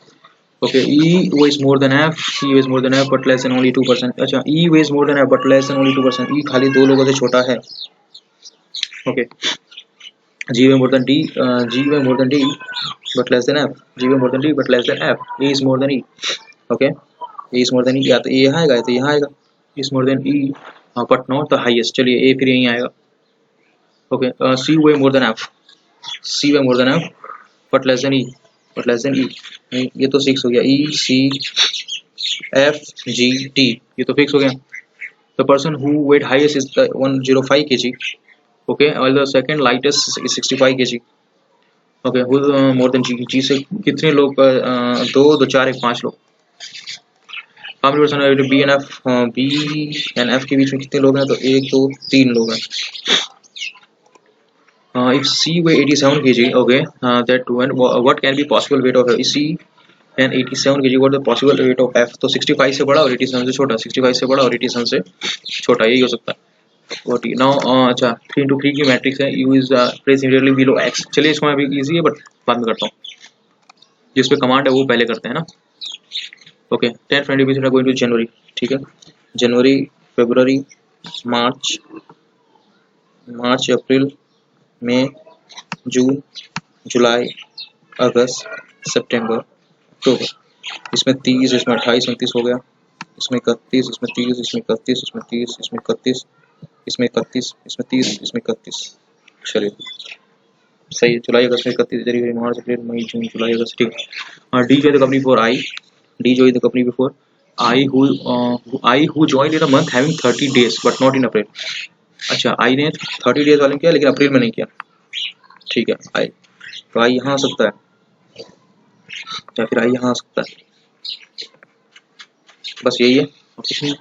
Okay, E weighs more than F, E weighs more than F but less than only 2%। अच्छा, E weighs more than F but less than only 2%। E खाली 2 लोगों से छोटा है। Okay, G weighs more than D, G weighs more than D but less than F, G weighs more than D but less than F, A is more than E। Okay, A is more than E, या तो A यहाँ आएगा या तो यहाँ आएगा। is more than E but not the highest। चलिए A फिर यहीं आएगा। Okay, C weighs more than F, C weighs more than F but less than E, but less than E। ये तो 6 हो गया। E C F G T, ये तो फिक्स हो गया। The person who weighed highest is the 105 kg, okay, while the second lightest is 65 kg। okay, who more than G? G से कितने लोग? 2 2 4 1 5 लोग। how many person are B and F? B and F के बीच में कितने लोग हैं? तो 1 2 3 लोग हैं। if C weigh 87 kg, okay, that when what can be possible weight of C and 87 kg, what the possible weight of F? तो 65 से बड़ा और 87 से छोटा, 65 से बड़ा और 87 से छोटा, यही हो सकता है। what now? अच्छा 3 into 3 की मैट्रिक्स है। U is placed immediately below X। चलिए इसको अभी इजी है बट बाद में करता हूँ, जिस पे कमांड है वो पहले करते हैं ना। Okay, 10 friend visit going to January. ठीक है, जनवरी फरवरी मार्च अप्रैल मई जून जुलाई अगस्त सितंबर अक्टूबर। इसमें 30, इसमें 28 29 हो गया, इसमें 31, इसमें 30, इसमें 31, इसमें 30, इसमें 31, इसमें 31, इसमें 30, इसमें 31। चलिए सही है। जुलाई अगस्त में 31, जनवरी मार्च अप्रैल मई जून जुलाई अगस्त। ठीक है। डी जो है the company before I, D जो है the company before I who joined in a month having 30 days but not in April. अच्छा, आई ने 30 डेज वाले किया लेकिन अप्रैल में नहीं किया। ठीक है, आई तो आई यहाँ आ सकता है या फिर आई यहाँ आ सकता है, बस यही है और कुछ नहीं।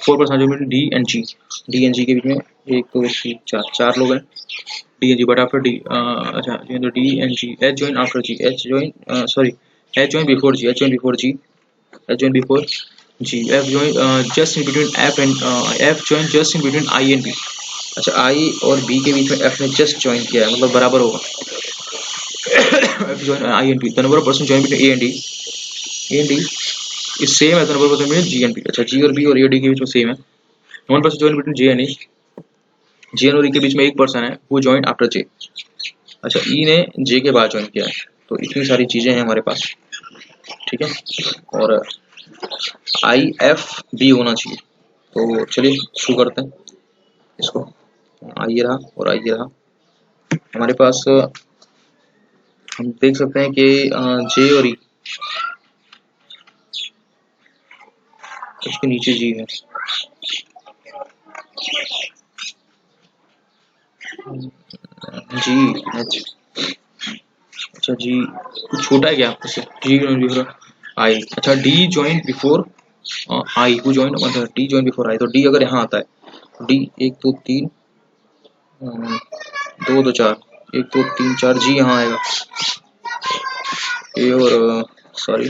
4% D and G, D and G के बीच में 1 2 3 4 4 लोग हैं। D and G but after D, अच्छा D and G, H join after G, H join sorry H join before G, H join before G, H join before G, F join just in between F and F join just in between I and B. अच्छा, I और B के बीच में F ने just join किया है, मतलब बराबर होगा। F join I and B, the number of person join between A and D, A and D is same as the number of person between G and B. अच्छा, G और B और ए और D के बीच में same है। One person join between J and E, J और E के बीच में एक पर्सन है वो जॉइन आफ्टर जे। अच्छा, ई ने जे के बाद ज्वाइन किया है। तो इतनी सारी चीजें हैं हमारे पास। ठीक है, और आई एफ बी होना चाहिए। तो चलिए शुरू करते हैं इसको। आई रहा और आई रहा हमारे पास। हम देख सकते हैं कि जे और ई, इसके नीचे जी है। जी एच, अच्छा जी कुछ छोटा है क्या आपसे? जी आई। अच्छा, D join before I, who join मतलब डी ज्वाइन बिफोर आई, तो डी अगर यहाँ आता है, डी 1 2 3 2 2 4 1 2 3 4, जी यहाँ आएगा। ए और सॉरी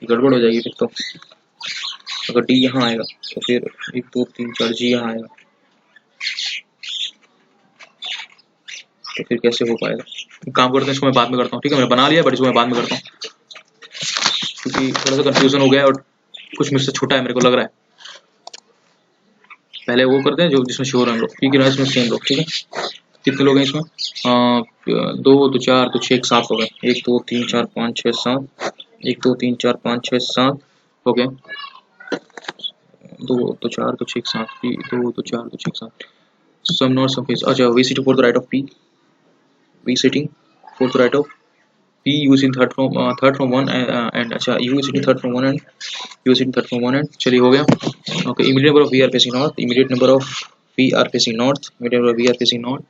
गड़बड़ हो जाएगी फिर तो। अगर डी यहाँ आएगा तो फिर 1 2 3 4 जी यहाँ आएगा। तो फिर कैसे हो पाएगा? एक काम करते हैं, इसको मैं बाद में करता हूँ, ठीक है? मैंने बना लिया बट इसको मैं बाद में करता हूँ, क्योंकि थोड़ा सा कंफ्यूजन हो गया है और कुछ मुझसे छोटा है मेरे को लग रहा है। पहले वो करते हैं जो जिसमें श्योर हैं हम लोग, ठीक है? इसमें सेम लोग, ठीक है? कितने लोग हैं इसमें? 2 2 4 तो 6 7 हो गए। 1 2 3 4 5 6 7, 1 2 3 4 5 6 7 हो गए। 2 तो 4 तो 6 7, 2 तो 4 तो 6 7। सम नॉट सम फेस, अच्छा V sitting for the right of P, V sitting for the right of P U is in third from one and अच्छा U is in third from one and U is in third from one and चलिए हो गया। Okay, immediate number of V are facing north, immediate number of V are facing north, immediate number of V are facing north,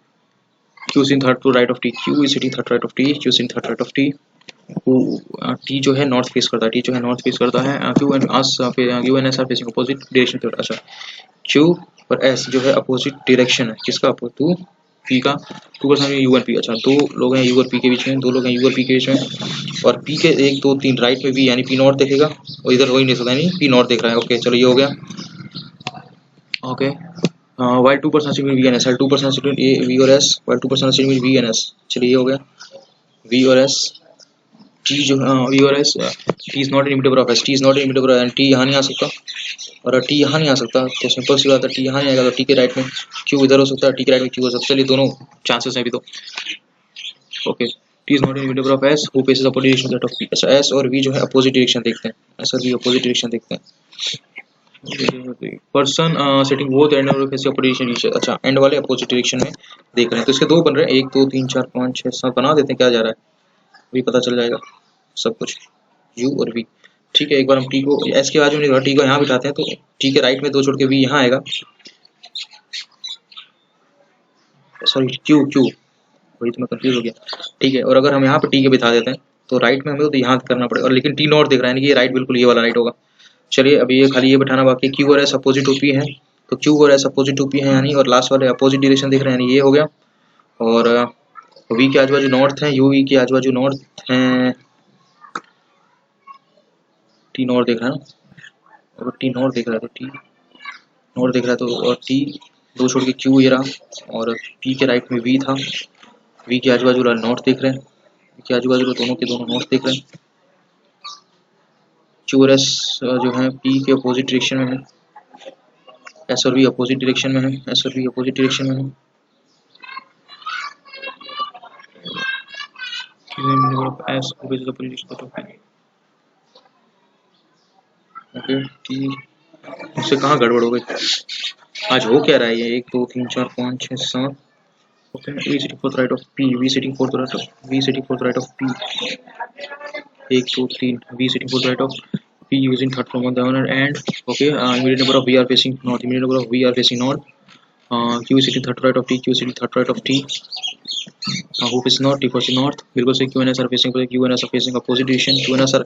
Q is in third to right of T, Q is sitting third right of T, Q is in third right of T, T जो है north face करता है, T जो है north face करता है, Q and S Q and S are facing opposite direction पे, अच्छा Q और S जो है अपोजिट डायरेक्शन है, किसका? टू P का, 2 परसेंट U और P, अच्छा 2 लोग हैं U और P के बीच में, 2 लोग हैं U और P के बीच में, और P के 1 2 3 राइट में V यानी P नॉर्थ देखेगा, और इधर हो ही नहीं सकता यानी P नॉर्थ देख रहा है। ओके चलो ये हो गया। Okay while 2% between V and S, 2% between V और S, while 2% between V and S, चलिए ये हो गया। V और S, T जो V और S, T is not an immediate of S, T is not an immediate of, T यहाँ नहीं आ सकता, और T यहाँ नहीं आ सकता तो सिंपल सी बात है, T यहाँ नहीं आएगा तो T के राइट में Q इधर हो सकता है, T के राइट में Q हो सकता है, चलिए दोनों चांसेस हैं अभी तो। Okay T is not in immediate of S who faces opposite direction that of P, अच्छा S और V जो है अपोजिट डायरेक्शन देखते हैं, S और V अपोजिट डायरेक्शन देखते हैं। पर्सन सेटिंग बोथ एंड और फेसिंग अपोजिट डायरेक्शन, अच्छा एंड वाले अपोजिट डायरेक्शन में देख रहे हैं, तो इसके दो बन रहे हैं, 1 2 3 4 5 6 7 बना देते हैं, क्या जा रहा है अभी पता चल जाएगा सब कुछ, U और V, ठीक है? एक बार हम T को S के बाजू में नहीं, T को यहाँ बिठाते हैं, तो T के राइट में 2 छोड़ के V यहाँ आएगा, सॉरी Q वही तो मैं कंफ्यूज हो गया, ठीक है? और अगर हम यहाँ पे T के बिठा देते हैं तो राइट में हमें तो यहाँ करना पड़ेगा, और लेकिन T नॉर्थ दिख रहा है यानी कि ये राइट बिल्कुल ये वाला राइट होगा। चलिए अभी ये खाली ये बिठाना बाकी, Q और S अपोजिट टू P है, तो Q और S अपोजिट टू P है यानी, और लास्ट वाले अपोजिट डायरेक्शन दिख रहे हैं यानी ये हो गया, और V के आजू बाजू नॉर्थ है, U V के आजू बाजू नॉर्थ है, T नॉर्थ देख रहा है ना, अगर T नॉर्थ देख रहा है तो T नॉर्थ देख रहा है तो, और T 2 छोड़ के Q ये रहा, और P के राइट में V था, V के आजू बाजू नॉर्थ देख रहे हैं, V के आजू बाजू दोनों के दोनों नॉर्थ देख रहे हैं, Q और S जो है P के अपोजिट डायरेक्शन में है, S और V अपोजिट डायरेक्शन में है, S और V अपोजिट डायरेक्शन में है। ओके T मुझसे कहाँ गड़बड़ हो गई, आज हो क्या रहा है ये? 1 2 3 4 5 6 7, okay V sitting for the right of P, V sitting for the right of, V sitting for the right of P, 1 2 3 V sitting for the right of P using third from one down and okay immediate number of V are facing north, immediate number of V are facing north, Q is sitting third right of T, Q is sitting third right of T, who is north, T facing north, बिल्कुल से Q and S are facing, Q and S are facing opposite direction, Q and S are,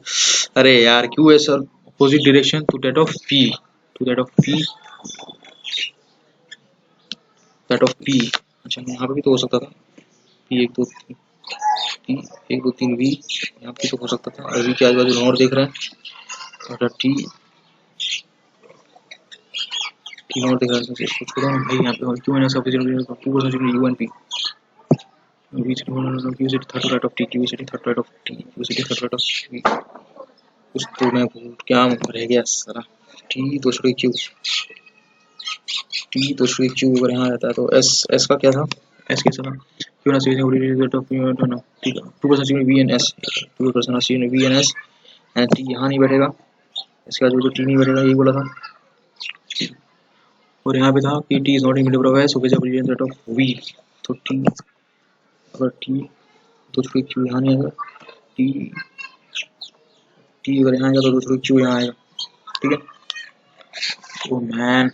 अरे यार Q S are opposite direction to that of P, to that of P, that of P, अच्छा यहाँ पे भी तो हो सकता था P 1 2 3 T 1 2 3 V, यहाँ पे तो हो सकता था, और V के आजू बाजू नॉर्थ देख रहे हैं, और T नॉर्थ देख रहा है, तो इसको छोड़ो ना भाई, यहाँ पे Q and S opposite 2% U and P, V Q is third right of T, Q is third right of T, Q is third right of V, कुछ तो मैं क्या रह गया सारा, T 2 छोड़ के Q, T 2 छोड़ के Q अगर यहाँ रहता है तो S का क्या था, S कैसा था, Q and S result of ठीक है 2% V and S, 2% V and S and T यहाँ नहीं बैठेगा, इसके बाद जो T नहीं बैठेगा यही बोला था, और यहाँ पे था कि T is not in middle of S, so is a result of V, तो T अगर T तो छोड़ के Q यहाँ नहीं आएगा, T अगर यहाँ आएगा तो छोड़ के Q यहाँ आएगा, ठीक है? तो man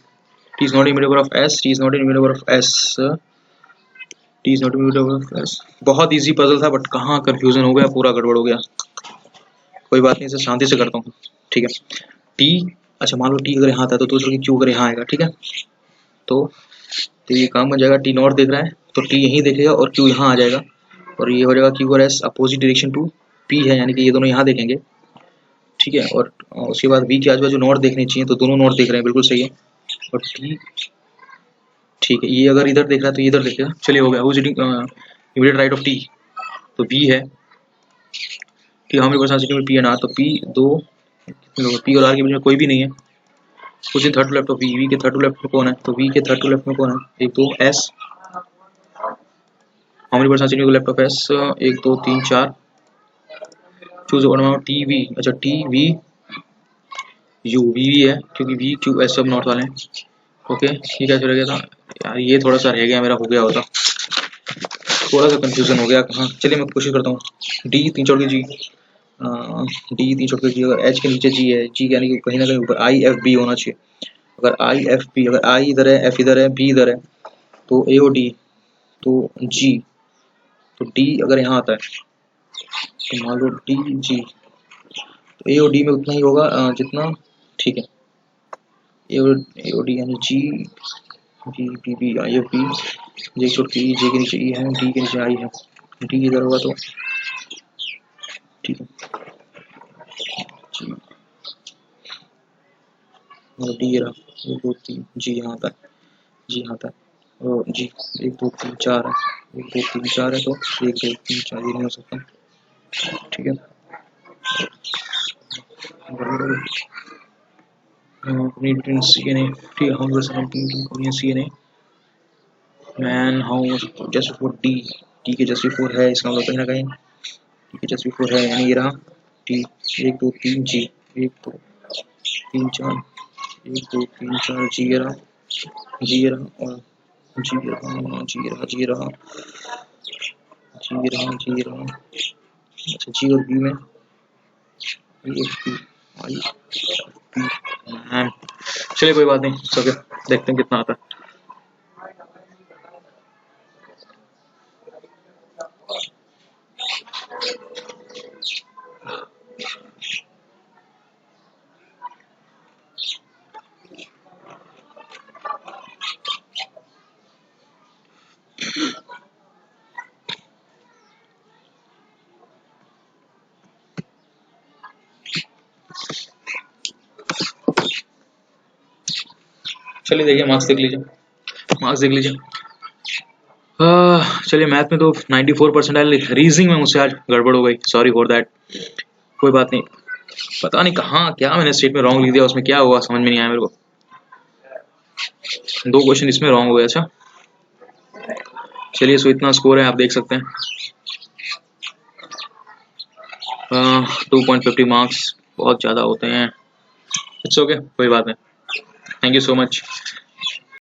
T is not in middle of S, T is not in middle of S, T is not in middle of S, बहुत इजी पजल था बट कहाँ कंफ्यूजन हो गया, पूरा गड़बड़ हो गया, कोई बात नहीं, इसे शांति से करता हूँ, ठीक है? T अच्छा मान लो T अगर यहाँ आता है तो दूसरे की Q अगर यहाँ आएगा, ठीक है? तो ये काम हो जाएगा, T नॉर्थ देख रहा है तो T यहीं देखेगा और Q यहाँ आ जाएगा, और ये हो जाएगा Q और S opposite direction to P है यानी कि ये दोनों यहाँ देखेंगे, ठीक है? और उसके बाद V के आजू बाजू नॉर्थ देखने चाहिए तो दोनों नॉर्थ देख रहे हैं, बिल्कुल सही है, और T ठीक है, ये अगर इधर देख रहा है तो ये इधर देखेगा, चलिए हो गया। इमीडिएट राइट ऑफ टी तो बी है कि हाउ मेनी परसेंट में पी एंड आर, तो पी दो, पी और आर के बीच में कोई भी नहीं है। कुछ इन third to left of V, V के थर्ड टू लेफ्ट में कौन है, तो वी के थर्ड टू लेफ्ट में कौन है, एक दो S, how many percent to left of S, एक दो तीन चार, चूज वन टी वी, अच्छा T V U, V V है क्योंकि वी क्यू एस सब नॉर्थ वाले हैं। ओके ये कैसे रह गया था यार, ये थोड़ा सा रह गया मेरा, हो गया होता, थोड़ा सा कंफ्यूजन हो गया। हाँ चलिए मैं कोशिश करता हूँ। डी तीन चौड़ के जी, डी तीन चौड़ के जी, अगर एच के नीचे जी है, जी यानी कि कहीं ना कहीं ऊपर आई एफ बी होना चाहिए। अगर आई एफ बी, अगर आई इधर है, एफ इधर है, बी इधर है, तो ए ओ डी, तो जी, तो डी अगर यहाँ आता है तो मान लो डी जी, तो ए ओ डी में उतना ही होगा जितना, ठीक है, ए ओ डी यानी G B B B I F B, J छोड़ के जे के नीचे ई है, डी के नीचे आई है, डी इधर होगा तो ठीक है जी, मतलब डी ये रहा, एक दो तीन जी यहाँ आता है, जी यहाँ आता है, और जी एक दो तीन चार है, एक दो तीन चार है, तो एक दो तीन चार ये नहीं हो सकता, ठीक है। Man how just before D, T के जस्ट बिफोर है, इसका मतलब कहीं ना कहीं टी के जस्ट बिफोर है, यानी ये रहा टी, एक दो तीन जी, एक दो तीन चार, एक दो तीन चार जी ये रहा, जी ये रहा, और जी ये रहा, जी ये रहा, जी ये रहा, जी ये रहा, जी ये रहा, अच्छा जी और बी में आई पी, चलिए कोई बात नहीं, सब देखते हैं कितना आता है। चलिए देखिए मार्क्स देख लीजिए, मार्क्स देख लीजिए। चलिए मैथ में तो 94% आए, रीजनिंग में मुझसे आज गड़बड़ हो गई, सॉरी फॉर दैट, कोई बात नहीं, पता नहीं कहाँ क्या मैंने स्टेट में रॉन्ग लिख दिया, उसमें क्या हुआ समझ में नहीं आया मेरे को, दो क्वेश्चन इसमें रॉन्ग हो गया। अच्छा चलिए सो इतना स्कोर है, आप देख सकते हैं 2.50 मार्क्स बहुत ज़्यादा होते हैं, इट्स ओके कोई बात नहीं, थैंक यू सो मच।